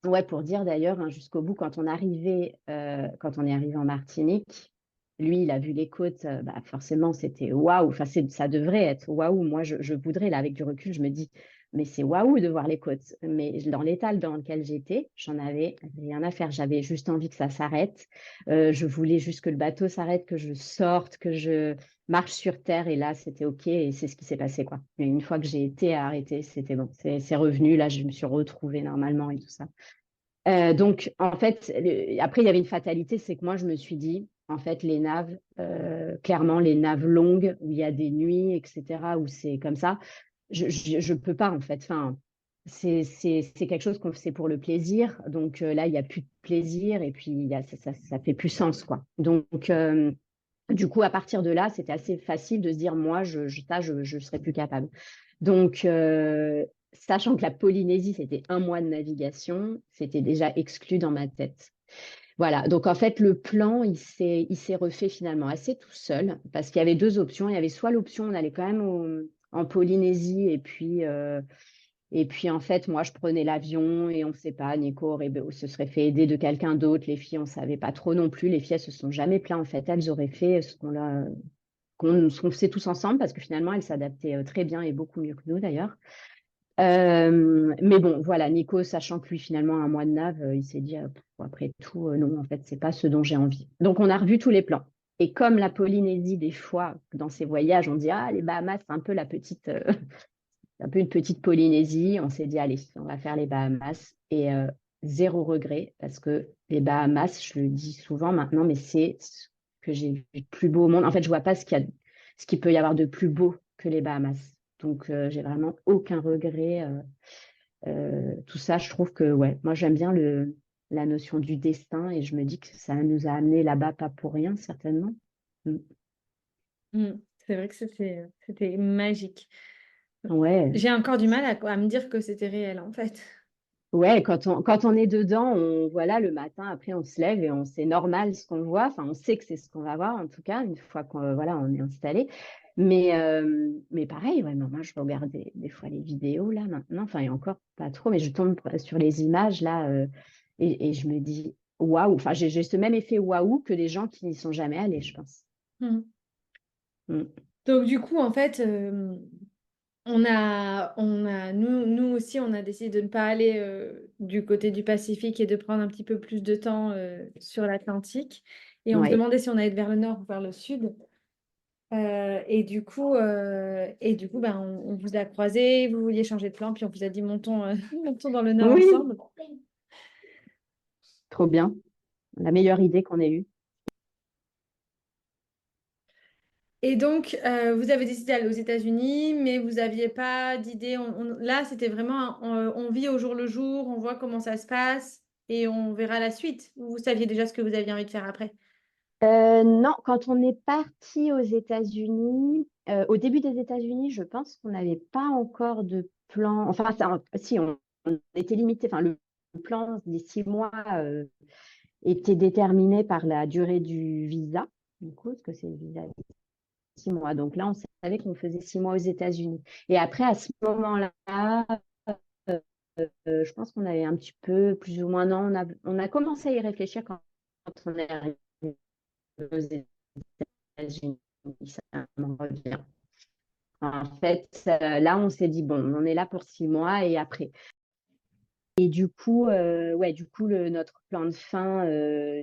ouais, pour dire d'ailleurs, hein, jusqu'au bout, quand on est arrivé en Martinique, lui, il a vu les côtes, bah, forcément, c'était waouh. Enfin, ça devrait être waouh. Moi, je voudrais, là, avec du recul, je me dis, mais c'est waouh de voir les côtes. Mais dans l'état dans lequel j'étais, j'en avais rien à faire. J'avais juste envie que ça s'arrête. Je voulais juste que le bateau s'arrête, que je sorte, que je marche sur terre. Et là, c'était OK. Et c'est ce qui s'est passé, quoi. Mais une fois que j'ai été arrêtée, c'était bon. C'est revenu. Là, je me suis retrouvée normalement et tout ça. Donc, en fait, après, il y avait une fatalité, c'est que moi, je me suis dit, en fait, les naves, clairement, les naves longues, où il y a des nuits, etc., où c'est comme ça, je peux pas, en fait. Enfin, c'est quelque chose qu'on fait pour le plaisir. Donc là, il n'y a plus de plaisir et puis ça fait plus sens, quoi. Donc, du coup, à partir de là, c'était assez facile de se dire, moi, je serais plus capable. Donc, sachant que la Polynésie, c'était 1 mois de navigation, c'était déjà exclu dans ma tête. Voilà, donc en fait, le plan, il s'est refait finalement assez tout seul, parce qu'il y avait 2 options. Il y avait soit l'option, on allait quand même en Polynésie, et puis en fait, moi, je prenais l'avion, et on ne sait pas, Nico se serait fait aider de quelqu'un d'autre. Les filles, on ne savait pas trop non plus. Les filles, elles se sont jamais plaintes. En fait, elles auraient fait ce qu'on faisait tous ensemble, parce que finalement, elles s'adaptaient très bien et beaucoup mieux que nous d'ailleurs. Mais bon, voilà, Nico, sachant que lui, finalement, 1 mois de nav, il s'est dit, après tout, non, en fait, c'est pas ce dont j'ai envie. Donc, on a revu tous les plans. Et comme la Polynésie, des fois, dans ses voyages, on dit, ah, les Bahamas, c'est un peu un peu une petite Polynésie. On s'est dit, allez, on va faire les Bahamas. Et zéro regret, parce que les Bahamas, je le dis souvent maintenant, mais c'est ce que j'ai vu de plus beau au monde. En fait, je vois pas ce qu'il peut y avoir de plus beau que les Bahamas. Donc, j'ai vraiment aucun regret. Tout ça, je trouve que, ouais, moi, j'aime bien la notion du destin, et je me dis que ça nous a amenés là-bas, pas pour rien, certainement. Mm. Mm. C'est vrai que c'était magique. Ouais, J'ai encore du mal à me dire que c'était réel, en fait. ouais, quand on est dedans, voilà, le matin, après, on se lève et c'est normal ce qu'on voit. Enfin, on sait que c'est ce qu'on va voir, en tout cas, une fois qu'on voilà, on est installé. Mais pareil, ouais, moi, je regarde des fois les vidéos, là, maintenant, enfin, et encore pas trop, mais je tombe sur les images, là, et je me dis, waouh, enfin, j'ai ce même effet waouh que les gens qui n'y sont jamais allés, je pense. Mm. Mm. Donc, du coup, en fait, nous aussi, on a décidé de ne pas aller du côté du Pacifique et de prendre un petit peu plus de temps sur l'Atlantique. Et on se Ouais. demandait si on allait vers le nord ou vers le sud. Et du coup, ben, on vous a croisé, vous vouliez changer de plan, puis on vous a dit montons, montons dans le nord Oui, ensemble. trop bien. La meilleure idée qu'on ait eue. Et donc, vous avez décidé d'aller aux États-Unis, mais vous n'aviez pas d'idée. Là, c'était vraiment, on vit au jour le jour, on voit comment ça se passe et on verra la suite. Vous saviez déjà ce que vous aviez envie de faire après. Non, quand on est parti aux États-Unis, au début des États-Unis, je pense qu'on n'avait pas encore de plan. Enfin, si, on était limité. Enfin, le plan des 6 mois était déterminé par la durée du visa. Du coup, parce que c'est le visa de 6 mois. Donc là, on savait qu'on faisait 6 mois aux États-Unis. Et après, à ce moment-là, euh, je pense qu'on avait un petit peu, plus ou moins, non, on a commencé à y réfléchir quand on est arrivé aux États-Unis. Ça me revient. En fait, là, on s'est dit, bon, on est là pour 6 mois et après. Et du coup, notre plan de fin,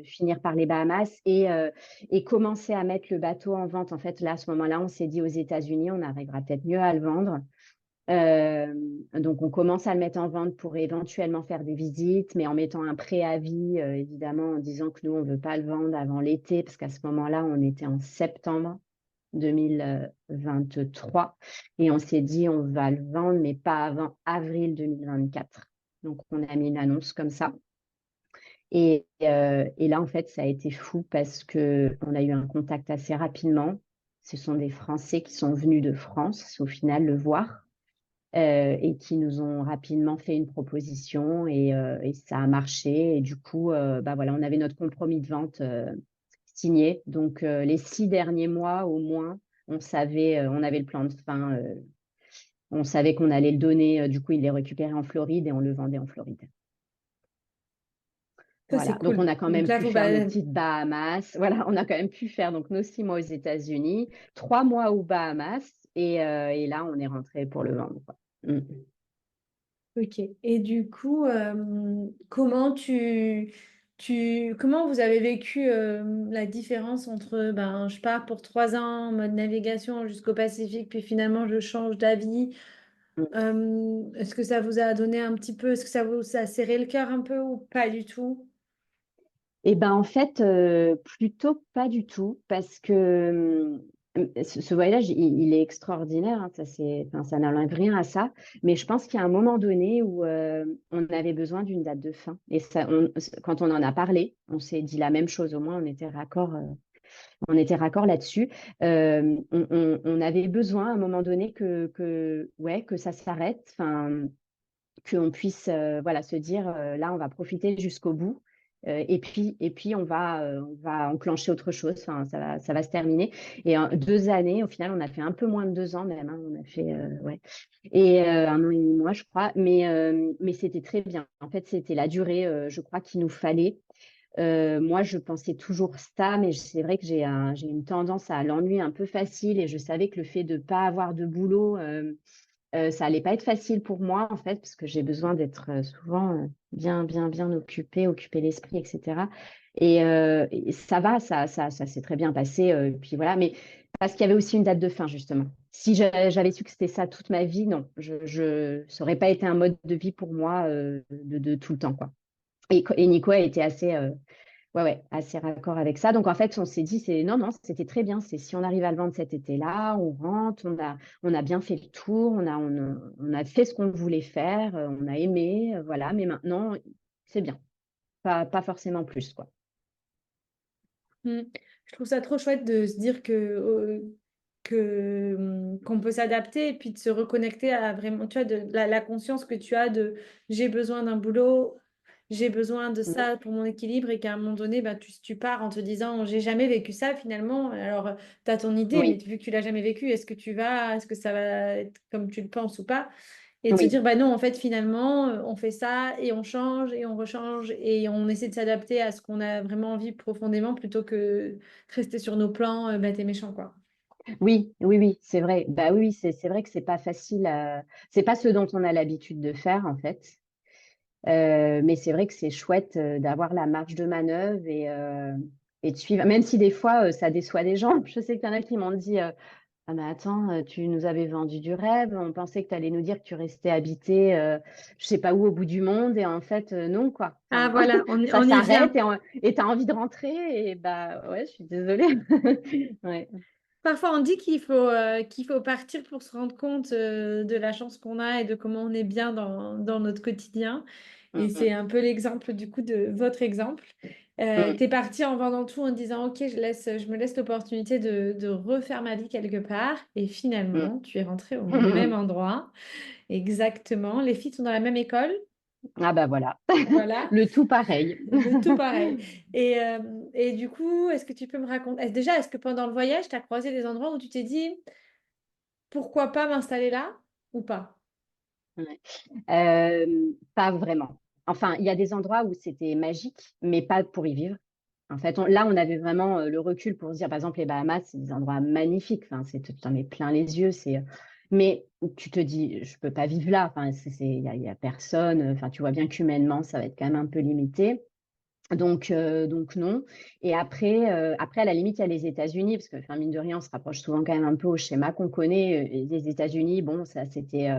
finir par les Bahamas et commencer à mettre le bateau en vente. En fait, là, à ce moment-là, on s'est dit aux États-Unis, on arrivera peut-être mieux à le vendre. Euh, donc, on commence à le mettre en vente pour éventuellement faire des visites, mais en mettant un préavis, évidemment, en disant que nous, on ne veut pas le vendre avant l'été, parce qu'à ce moment-là, on était en septembre 2023 et on s'est dit, on va le vendre, mais pas avant avril 2024. Donc, on a mis une annonce comme ça. Et là, en fait, ça a été fou parce qu'on a eu un contact assez rapidement. Ce sont des Français qui sont venus de France, au final, le voir et qui nous ont rapidement fait une proposition et ça a marché. Et du coup, bah voilà, on avait notre compromis de vente signé. Donc, les 6 derniers mois au moins, on avait le plan de fin. On savait qu'on allait le donner. Du coup, il les récupérait en Floride et on le vendait en Floride. Ça, c'est Voilà, donc on cool. a quand Donc même là, pu faut faire nos pas... petites Bahamas. Voilà, on a quand même pu faire donc nos 6 mois aux États-Unis, 3 mois aux Bahamas, et là, on est rentré pour le vendre, quoi. Mm. Ok. Et du coup, comment vous avez vécu la différence entre ben, je pars pour 3 ans en mode navigation jusqu'au Pacifique, puis finalement je change d'avis. Est-ce que ça vous a donné un petit peu, est-ce que ça a serré le cœur un peu ou pas du tout? Eh ben en fait, plutôt pas du tout, parce que ce voyage, il est extraordinaire, hein, enfin, ça n'enlève rien à ça, mais je pense qu'il y a un moment donné où on avait besoin d'une date de fin. Et ça, quand on en a parlé, on s'est dit la même chose, au moins on était raccord là-dessus. On avait besoin à un moment donné ouais, que ça s'arrête, enfin, qu'on puisse voilà, se dire là, on va profiter jusqu'au bout. Et puis on va enclencher autre chose. Enfin, ça va se terminer. Et 2 années, au final, on a fait un peu moins de 2 ans même, hein, on a fait ouais. Et 1 an et 8 mois, je crois. Mais c'était très bien. En fait, c'était la durée, je crois, qu'il nous fallait. Moi, je pensais toujours ça, mais c'est vrai que j'ai une tendance à l'ennui un peu facile, et je savais que le fait de ne pas avoir de boulot, ça allait pas être facile pour moi, en fait, parce que j'ai besoin d'être souvent bien, bien, bien occupée, occuper l'esprit, etc. Et ça va, ça s'est très bien passé. Puis voilà, mais parce qu'il y avait aussi une date de fin, justement. Si j'avais su que c'était ça toute ma vie, non, ça aurait pas été un mode de vie pour moi de tout le temps, quoi. Et Nico a été assez, ouais, ouais, assez raccord avec ça. Donc, en fait, on s'est dit, non, non, c'était très bien. C'est si on arrive à le vendre cet été-là, on rentre, on a bien fait le tour, on a fait ce qu'on voulait faire, on a aimé, voilà. Mais maintenant, c'est bien. Pas forcément plus, quoi. Mm. Je trouve ça trop chouette de se dire qu'on peut s'adapter et puis de se reconnecter à vraiment, tu vois, de la conscience que tu as de j'ai besoin d'un boulot, j'ai besoin de Mm. ça pour mon équilibre et qu'à un moment donné, bah, tu pars en te disant j'ai jamais vécu ça finalement. Alors, tu as ton idée, mais Oui, vu que tu l'as jamais vécu, est-ce que ça va être comme tu le penses ou pas? Et de se oui. dire, bah non, en fait, finalement, on fait ça et on change et on rechange et on essaie de s'adapter à ce qu'on a vraiment envie profondément plutôt que rester sur nos plans bêtes et méchants, quoi. Oui, oui, oui, c'est vrai. Bah oui, c'est vrai que c'est pas facile. C'est pas ce dont on a l'habitude de faire, en fait. Mais c'est vrai que c'est chouette d'avoir la marge de manœuvre et de suivre, même si des fois ça déçoit des gens. Je sais qu'il y en a qui m'ont dit ah, mais attends, tu nous avais vendu du rêve, on pensait que tu allais nous dire que tu restais habité, je sais pas où, au bout du monde, et en fait, non, quoi. Ah Enfin, voilà, ça on y s'arrête, vient. et tu as envie de rentrer, et bah ouais, je suis désolée. Ouais. Parfois, on dit qu'il faut partir pour se rendre compte de la chance qu'on a et de comment on est bien dans notre quotidien. Et Mm, c'est mm, un peu l'exemple du coup de votre exemple. mm, T'es parti en vendant tout en disant, OK, je me laisse l'opportunité de refaire ma vie quelque part. Et finalement, tu es rentré au même mm. endroit. Exactement. Les filles sont dans la même école. Ah bah voilà, Voilà. le tout pareil. Le tout pareil. Et du coup, est-ce que tu peux me raconter, déjà, est-ce que pendant le voyage, tu as croisé des endroits où tu t'es dit, pourquoi pas m'installer là ou pas? Ouais. Pas vraiment. Enfin, il y a des endroits où c'était magique, mais pas pour y vivre. En fait, là, on avait vraiment le recul pour se dire, par exemple, les Bahamas, c'est des endroits magnifiques. Enfin, tu t'en mets plein les yeux. Mais tu te dis, je peux pas vivre là. Enfin, il y a personne. Enfin, tu vois bien qu'humainement, ça va être quand même un peu limité. Donc non. Et après, à la limite, il y a les États-Unis, parce que, enfin, mine de rien, on se rapproche souvent quand même un peu au schéma qu'on connaît. Et les États-Unis, bon, ça, c'était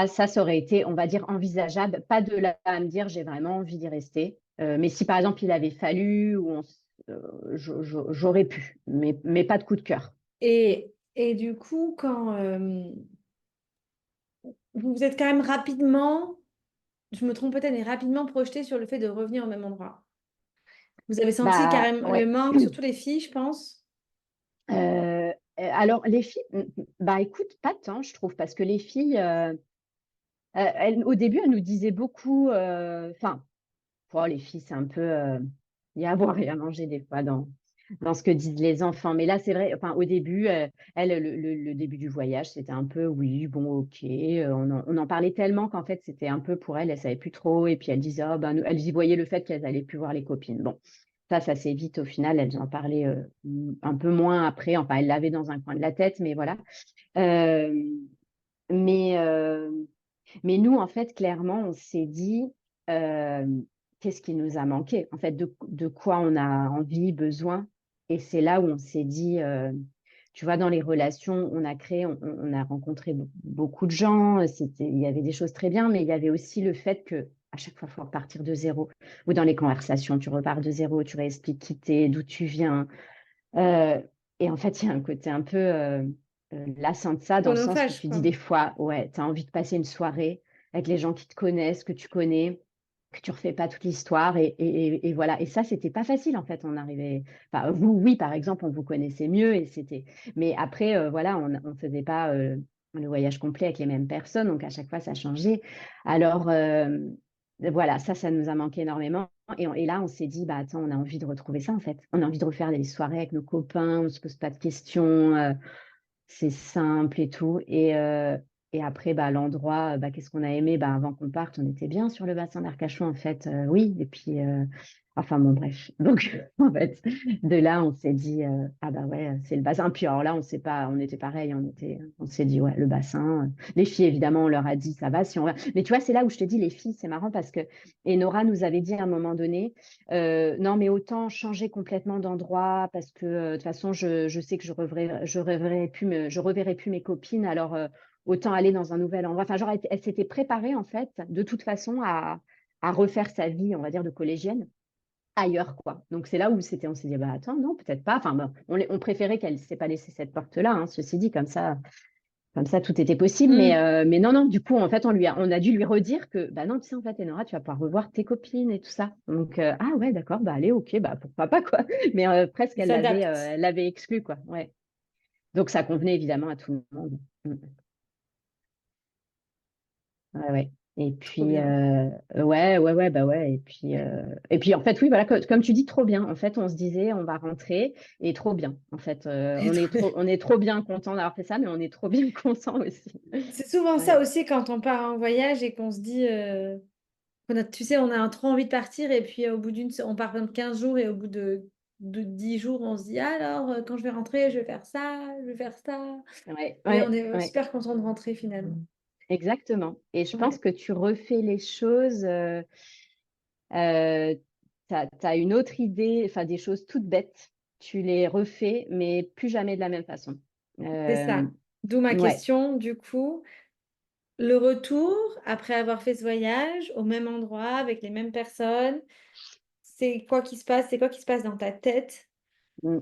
ça aurait été, on va dire, envisageable. Pas de là à me dire, j'ai vraiment envie d'y rester. Mais si, par exemple, il avait fallu, j'aurais pu, mais pas de coup de cœur. Et du coup, quand vous vous êtes quand même rapidement, je me trompe peut-être, mais rapidement projeté sur le fait de revenir au même endroit. Vous avez senti Bah, carrément le ouais. manque, surtout les filles, je pense. Alors, les filles, bah, écoute, pas tant, je trouve, parce que les filles, au début, elles nous disaient beaucoup, enfin, oh, les filles, c'est un peu, il y a à boire et à manger des fois dans ce que disent les enfants. Mais là, c'est vrai, enfin, au début, elle, le début du voyage, c'était un peu, oui, bon, ok. On en parlait tellement qu'en fait, c'était un peu pour elle, elle savait plus trop. Et puis elle disait, oh, ben, elle y voyait le fait qu'elles allaient plus voir les copines. Bon, ça s'est vite, au final, elles en parlaient un peu moins après. Enfin, elle l'avait dans un coin de la tête, mais voilà. Euh, mais, euh, mais nous, en fait, clairement, on s'est dit, euh, qu'est-ce qui nous a manqué? En fait, de quoi on a envie, besoin. Et c'est là où on s'est dit, tu vois, dans les relations, on a créé, on a rencontré beaucoup de gens. Il y avait des choses très bien, mais il y avait aussi le fait que à chaque fois, il faut repartir de zéro. Ou dans les conversations, tu repars de zéro, tu réexpliques qui t'es, d'où tu viens. Euh, et en fait, il y a un côté un peu lassant de ça, dans le sens où Chronophage, tu dis quoi. des fois, ouais, tu as envie de passer une soirée avec les gens qui te connaissent, que tu connais, que tu refais pas toute l'histoire. Et voilà. Et ça, c'était pas facile, en fait. On arrivait. Enfin, vous, oui, par exemple, on vous connaissait mieux. Et c'était. Mais après, voilà, on ne faisait pas le voyage complet avec les mêmes personnes. Donc, à chaque fois, ça changeait. Alors, voilà, ça nous a manqué énormément. Et là, on s'est dit, bah attends, on a envie de retrouver ça en fait. On a envie de refaire des soirées avec nos copains, on ne se pose pas de questions, c'est simple et tout. Et après, bah, l'endroit, bah, qu'est-ce qu'on a aimé? Bah, avant qu'on parte, on était bien sur le bassin d'Arcachon en fait, oui. Et puis, enfin bon, bref. Donc, en fait, de là, on s'est dit, ah bah ouais, c'est le bassin. Puis alors là, on sait pas, on était pareil, on s'est dit, ouais, le bassin. Les filles, évidemment, on leur a dit, ça va si on va. Mais tu vois, c'est là où je te dis, les filles, c'est marrant parce que, et Nora nous avait dit à un moment donné, non, mais autant changer complètement d'endroit parce que de toute façon, je sais que je reverrai plus mes copines, alors autant aller dans un nouvel endroit. Enfin, genre, elle s'était préparée en fait, de toute façon, à refaire sa vie, on va dire, de collégienne ailleurs, quoi. Donc c'est là où on s'est dit, bah attends, non, peut-être pas. Enfin, bon, on préférait qu'elle ne s'est pas laissé cette porte-là, hein, ceci dit, comme ça, tout était possible. Hmm. Mais non, non, du coup, en fait, on a dû lui redire que, bah non, tu sais, en fait, Enora, tu vas pouvoir revoir tes copines et tout ça. Donc, ah ouais, d'accord, bah allez, ok, bah pourquoi pas, quoi. Mais presque, Il s'adapte. elle l'avait exclu, quoi. Ouais. Donc, ça convenait évidemment à tout le monde. Mm. Ouais, ouais. Et Trop puis, bien. ouais, bah ouais. Et puis, en fait, oui, voilà, comme tu dis, trop bien. En fait, on se disait, on va rentrer et trop bien. En fait, on est trop bien content d'avoir fait ça, mais on est trop bien content aussi. C'est souvent ça Ouais. aussi quand on part en voyage et qu'on se dit, tu sais, on a trop envie de partir et puis au bout on part comme 15 jours et au bout de 10 jours, on se dit, alors, quand je vais rentrer, je vais faire ça, je vais faire ça. Ouais, Et on ouais, est ouais, super content de rentrer finalement. exactement. Et je pense Ouais, que tu refais les choses, tu as une autre idée, enfin des choses toutes bêtes, tu les refais, mais plus jamais de la même façon. c'est Euh, ça. D'où ma ouais. question, du coup, le retour, après avoir fait ce voyage, au même endroit, avec les mêmes personnes, c'est quoi qui se passe? C'est quoi qui se passe dans ta tête? Mm.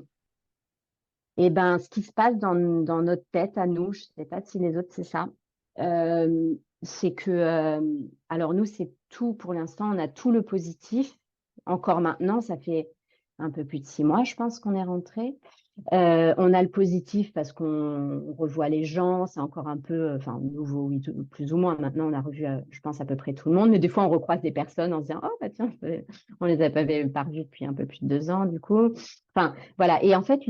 Et ben, ce qui se passe dans notre tête à nous, je sais pas si les autres c'est ça, c'est que, alors nous, c'est tout pour l'instant, on a tout le positif. Encore maintenant, ça fait un peu plus de 6 mois, je pense qu'on est rentré. On a le positif parce qu'on revoit les gens, c'est encore un peu, enfin, nouveau, oui, plus ou moins. Maintenant, on a revu, je pense, à peu près tout le monde, mais des fois, on recroise des personnes en se disant, oh, bah tiens, on les a pas vus depuis un peu plus de 2 ans, du coup. Enfin, voilà. Et en fait,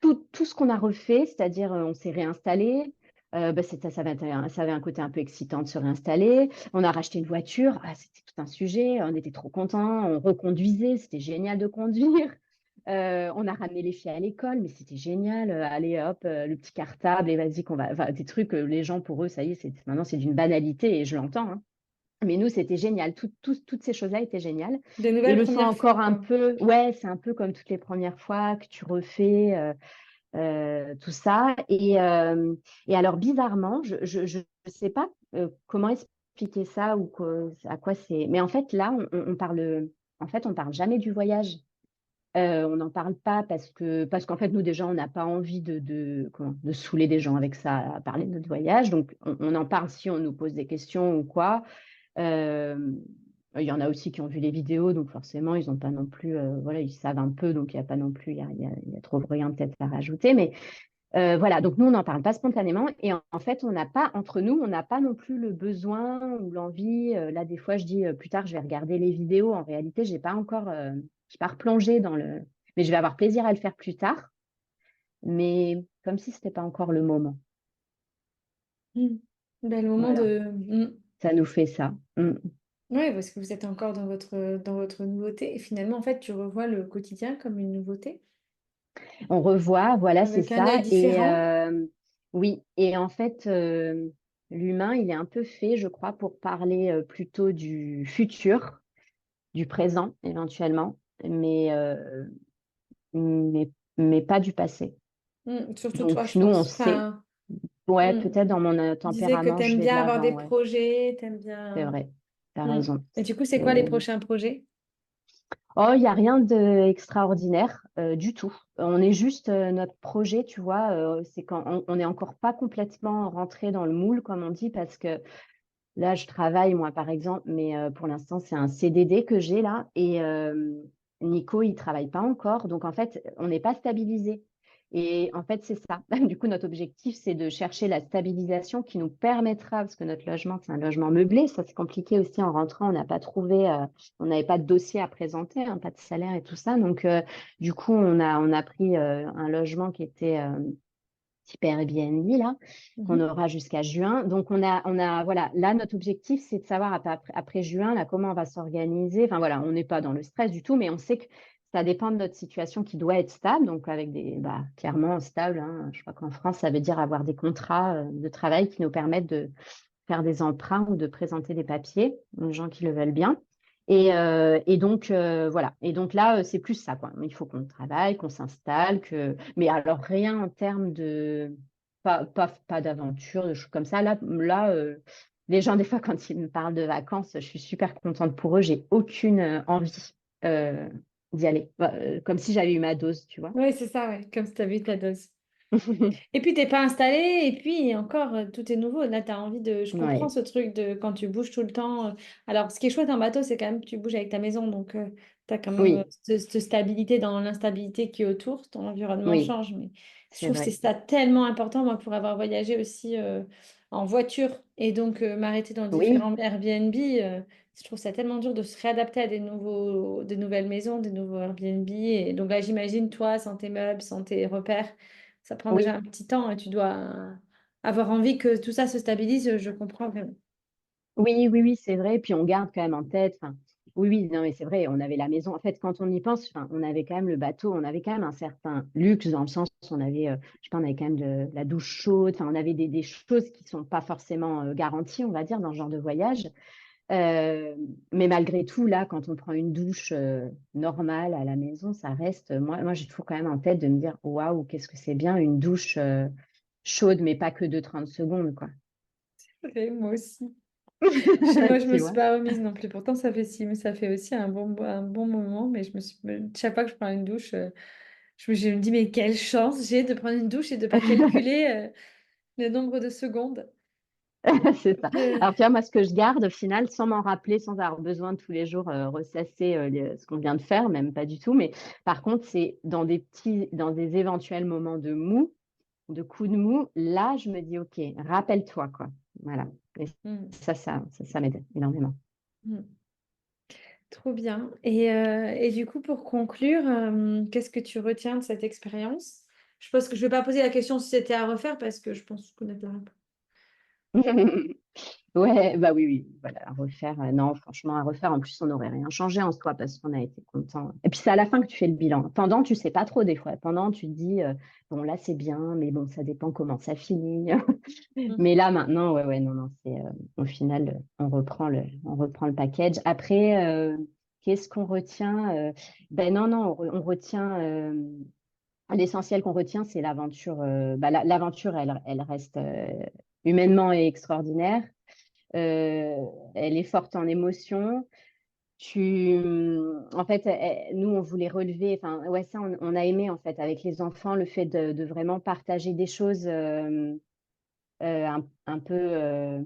tout ce qu'on a refait, c'est-à-dire, on s'est réinstallé. Bah, ça avait un côté un peu excitant de se réinstaller. On a racheté une voiture. Ah, c'était tout un sujet. On était trop contents. On reconduisait. C'était génial de conduire. On a ramené les filles à l'école, mais c'était génial. Allez, hop, le petit cartable, et vas-y, qu'on va. Enfin, des trucs, les gens, pour eux, ça y est, maintenant, c'est d'une banalité, et je l'entends, hein. Mais nous, c'était génial. Toutes ces choses-là étaient géniales. Des Ils nouvelles le sont premières fois, encore un quoi. peu. Ouais, c'est un peu comme toutes les premières fois que tu refais tout ça. Et alors, bizarrement, je sais pas comment expliquer ça ou à quoi c'est. Mais en fait, là, on parle. En fait, on parle jamais du voyage. On n'en parle pas parce qu'en fait, nous, déjà, on n'a pas envie de saouler des gens avec ça, à parler de notre voyage. Donc, on en parle si on nous pose des questions ou quoi. Euh, il y en a aussi qui ont vu les vidéos, donc forcément, ils n'ont pas non plus, voilà, ils savent un peu, donc il n'y a pas non plus, il y a trop rien peut-être à rajouter. Mais voilà, donc nous, on n'en parle pas spontanément. Et en fait, on n'a pas, entre nous, on n'a pas non plus le besoin ou l'envie. Là, des fois, je dis, plus tard, je vais regarder les vidéos. En réalité, j'ai pas replongé dans Mais je vais avoir plaisir à le faire plus tard, mais comme si c'était pas encore le moment. Mm. Ben, le moment Voilà, de... ça nous fait ça. Oui, parce que vous êtes encore dans votre nouveauté. Et finalement, en fait, tu revois le quotidien comme une nouveauté, On revoit, voilà, c'est avec un œil ça. Et différent. oui, et en fait, l'humain, il est un peu fait, je crois, pour parler plutôt du futur, du présent éventuellement, mais, euh, mais, mais pas du passé. Surtout toi, Donc je nous, on pense. sait, Enfin, ouais, mm. peut-être dans mon Tu disais que tempérament, tu je aimes vais de bien avoir des l'avant, ouais, projets, tu aimes c'est bien... vrai, t'as Mm. raison. Et du coup, c'est quoi les Et- prochains projets? Oh, il n'y a rien d'extraordinaire du tout. On est juste notre projet, tu vois, c'est quand on n'est encore pas complètement rentré dans le moule, comme on dit, parce que là, je travaille, moi, par exemple, mais pour l'instant, c'est un CDD que j'ai là. Et Nico, il travaille pas encore. Donc, en fait, on n'est pas stabilisé. Et en fait, c'est ça. Du coup, notre objectif, c'est de chercher la stabilisation qui nous permettra, parce que notre logement, c'est un logement meublé. Ça, c'est compliqué aussi en rentrant. On n'a pas trouvé, on n'avait pas de dossier à présenter, hein, pas de salaire et tout ça. Donc, du coup, on a pris un logement qui était type Airbnb là, qu'on Mhm. aura jusqu'à juin. Donc voilà, là notre objectif c'est de savoir après juin là comment on va s'organiser. Enfin voilà, on n'est pas dans le stress du tout, mais on sait que ça dépend de notre situation qui doit être stable, donc avec clairement stable. Hein. Je crois qu'en France ça veut dire avoir des contrats de travail qui nous permettent de faire des emprunts ou de présenter des papiers aux gens qui le veulent bien. Et donc, voilà. Et donc là, c'est plus ça, quoi. Il faut qu'on travaille, qu'on s'installe, que... Mais alors, rien en termes de... Pas d'aventure, de choses comme ça. Là les gens, des fois, quand ils me parlent de vacances, je suis super contente pour eux. J'ai aucune envie euh, d'y aller. Comme si j'avais eu ma dose, tu vois. Oui, c'est ça, ouais, comme si tu avais eu ta dose. Et puis, t'es pas installé, et puis encore, tout est nouveau. Là, tu as envie de. Je comprends Ouais. ce truc de quand tu bouges tout le temps. Alors, ce qui est chouette en bateau, c'est quand même que tu bouges avec ta maison. Donc, tu as quand même Oui, cette stabilité dans l'instabilité qui est autour. Ton environnement oui, change. Mais je c'est trouve que c'est vrai. ça tellement important, moi, pour avoir voyagé aussi en voiture et donc m'arrêter dans Oui, différents Airbnb. Je trouve ça tellement dur de se réadapter à des nouvelles maisons, des nouveaux Airbnb. Et donc là, j'imagine, toi, sans tes meubles, sans tes repères. Ça prend déjà oui. un petit temps et tu dois avoir envie que tout ça se stabilise, je comprends vraiment. Oui, oui, oui, c'est vrai. Puis on garde quand même en tête. Enfin, oui, oui, non, mais c'est vrai. On avait la maison. En fait, quand on y pense, enfin, on avait quand même le bateau. On avait quand même un certain luxe dans le sens où on avait, je sais pas, on avait quand même de la douche chaude. Enfin, on avait des choses qui sont pas forcément garanties, on va dire, dans ce genre de voyage. Euh, mais malgré tout, là, quand on prend une douche normale à la maison, ça reste. Moi, j'ai toujours quand même en tête de me dire, waouh, qu'est-ce que c'est bien une douche chaude, mais pas que de 30 secondes, quoi. Et moi aussi. Chez moi, je me Tu suis vois? pas remise non plus. Pourtant, ça fait mais ça fait aussi un bon moment. Mais chaque fois que je prends une douche, je me dis, mais quelle chance j'ai de prendre une douche et de pas calculer le nombre de secondes. C'est ça. Euh, Alors, tu vois, moi, ce que je garde, au final, sans m'en rappeler, sans avoir besoin de tous les jours ressasser ce qu'on vient de faire, même pas du tout. Mais par contre, c'est dans des éventuels moments de mou, de coups de mou, là, je me dis, OK, rappelle-toi, quoi. Voilà. Et hmm, ça m'aide énormément. hmm. Trop bien. Et du coup, pour conclure, qu'est-ce que tu retiens de cette expérience? Je pense que je vais pas poser la question si c'était à refaire parce que je pense connaître la réponse. Ouais, bah oui, oui, voilà, à refaire. Non, franchement, à refaire. En plus, on n'aurait rien changé en soi parce qu'on a été content. Et puis, c'est à la fin que tu fais le bilan. Pendant, tu sais pas trop des fois. Pendant, tu te dis, bon, là, c'est bien, mais bon, ça dépend comment ça finit. Hmm. Mais là, maintenant, ouais, ouais, non, non, c'est au final, on reprend le package. Après, qu'est-ce qu'on retient? Ben non, non, on retient. L'essentiel qu'on retient, c'est l'aventure. L'aventure, elle reste humainement et extraordinaire. Euh, Elle est forte en émotions. En fait, nous, on voulait relever. Enfin, ouais, ça, on a aimé en fait avec les enfants le fait de vraiment partager des choses un peu,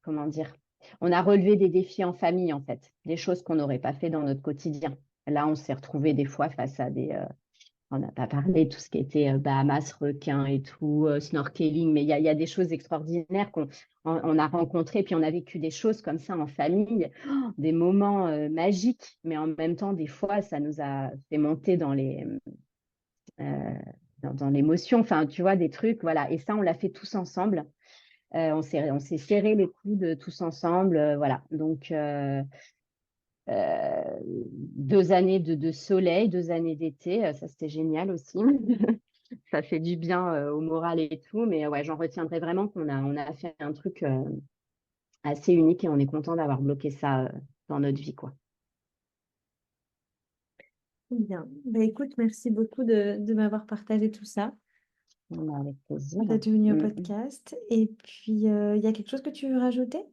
comment dire. On a relevé des défis en famille en fait, des choses qu'on n'aurait pas fait dans notre quotidien. Là, on s'est retrouvés des fois face à on n'a pas parlé de tout ce qui était Bahamas, requins et tout, snorkeling, mais il y a des choses extraordinaires on a rencontrées, puis on a vécu des choses comme ça en famille, des moments magiques, mais en même temps, des fois, ça nous a fait monter euh, dans l'émotion, enfin, tu vois, des trucs, voilà. Et ça, on l'a fait tous ensemble. On s'est serré les coudes tous ensemble, voilà. Donc, 2 années de soleil, 2 années d'été, ça c'était génial aussi. Ça fait du bien au moral et tout, mais ouais, j'en retiendrai vraiment qu'on a fait un truc assez unique et on est content d'avoir bloqué ça dans notre vie, quoi. Bien. Écoute, merci beaucoup de m'avoir partagé tout ça, Avec plaisir. d'être venu au podcast. Et puis, il y a quelque chose que tu veux rajouter?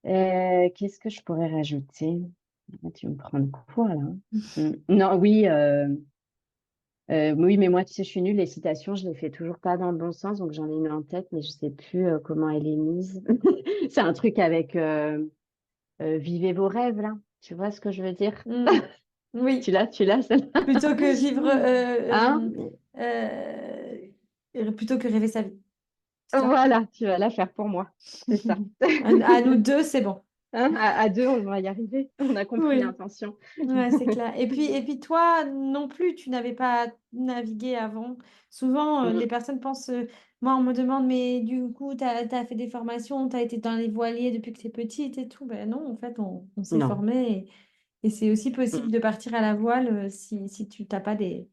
Qu'est-ce que je pourrais rajouter? Ah, tu me prends de quoi là? Non, oui, oui, mais moi, tu sais, je suis nulle. Les citations, je les fais toujours pas dans le bon sens, donc j'en ai une en tête, mais je sais plus comment elle est mise. C'est un truc avec vivez vos rêves là. Tu vois ce que je veux dire? Oui, Tu l'as celle-là? plutôt que vivre, Hein? plutôt que rêver sa vie. C'est ça. Voilà, tu vas la faire pour moi. C'est ça. À nous deux, c'est bon. Hein, à deux, on va y arriver. On a compris Oui. l'intention. Ouais, c'est clair. Et puis toi non plus, tu n'avais pas navigué avant. Souvent, les personnes pensent, moi, on me demande, mais du coup, tu as fait des formations, tu as été dans les voiliers depuis que tu es petite et tout. Ben non, en fait, on s'est Non. formé et c'est aussi possible Mm. de partir à la voile si tu t'as pas des.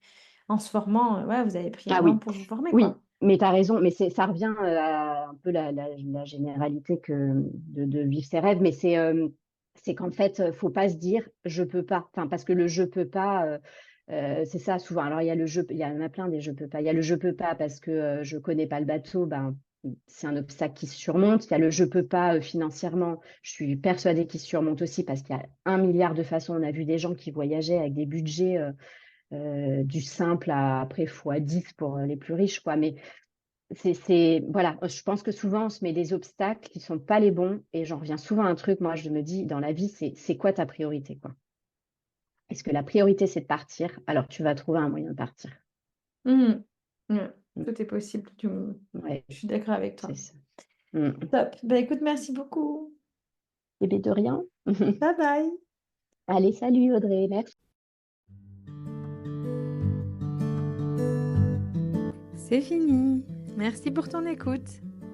En se formant, ouais, vous avez pris Ah un an oui, pour vous former, oui, quoi. mais tu as raison, mais ça revient à un peu la généralité de vivre ses rêves, mais c'est qu'en fait, faut pas se dire je peux pas. Enfin, parce que le je peux pas, c'est ça souvent. Alors, il y en a plein des je peux pas. Il y a le je peux pas parce que je connais pas le bateau, ben, c'est un obstacle qui se surmonte. Il y a le je peux pas financièrement. Je suis persuadée qu'il se surmonte aussi parce qu'il y a 1 milliard de façons. On a vu des gens qui voyageaient avec des budgets. Du simple à après fois 10 pour les plus riches, quoi. Mais voilà, je pense que souvent on se met des obstacles qui sont pas les bons et j'en reviens souvent à un truc, moi je me dis dans la vie, c'est quoi ta priorité, quoi? Est-ce que la priorité c'est de partir? Alors tu vas trouver un moyen de partir. Mhm. Ouais, Mm. tout est possible. Ouais, Je suis d'accord avec c'est toi. ça. Mm. Top. Écoute, merci beaucoup. Eh bien, de rien. Bye bye. Allez, salut Audrey, merci. C'est fini. Merci pour ton écoute.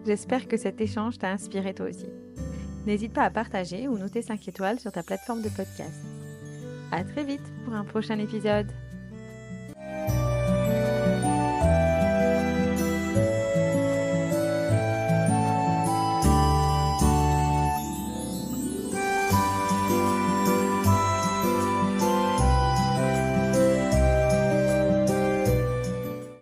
J'espère que cet échange t'a inspiré toi aussi. N'hésite pas à partager ou noter 5 étoiles sur ta plateforme de podcast. À très vite pour un prochain épisode.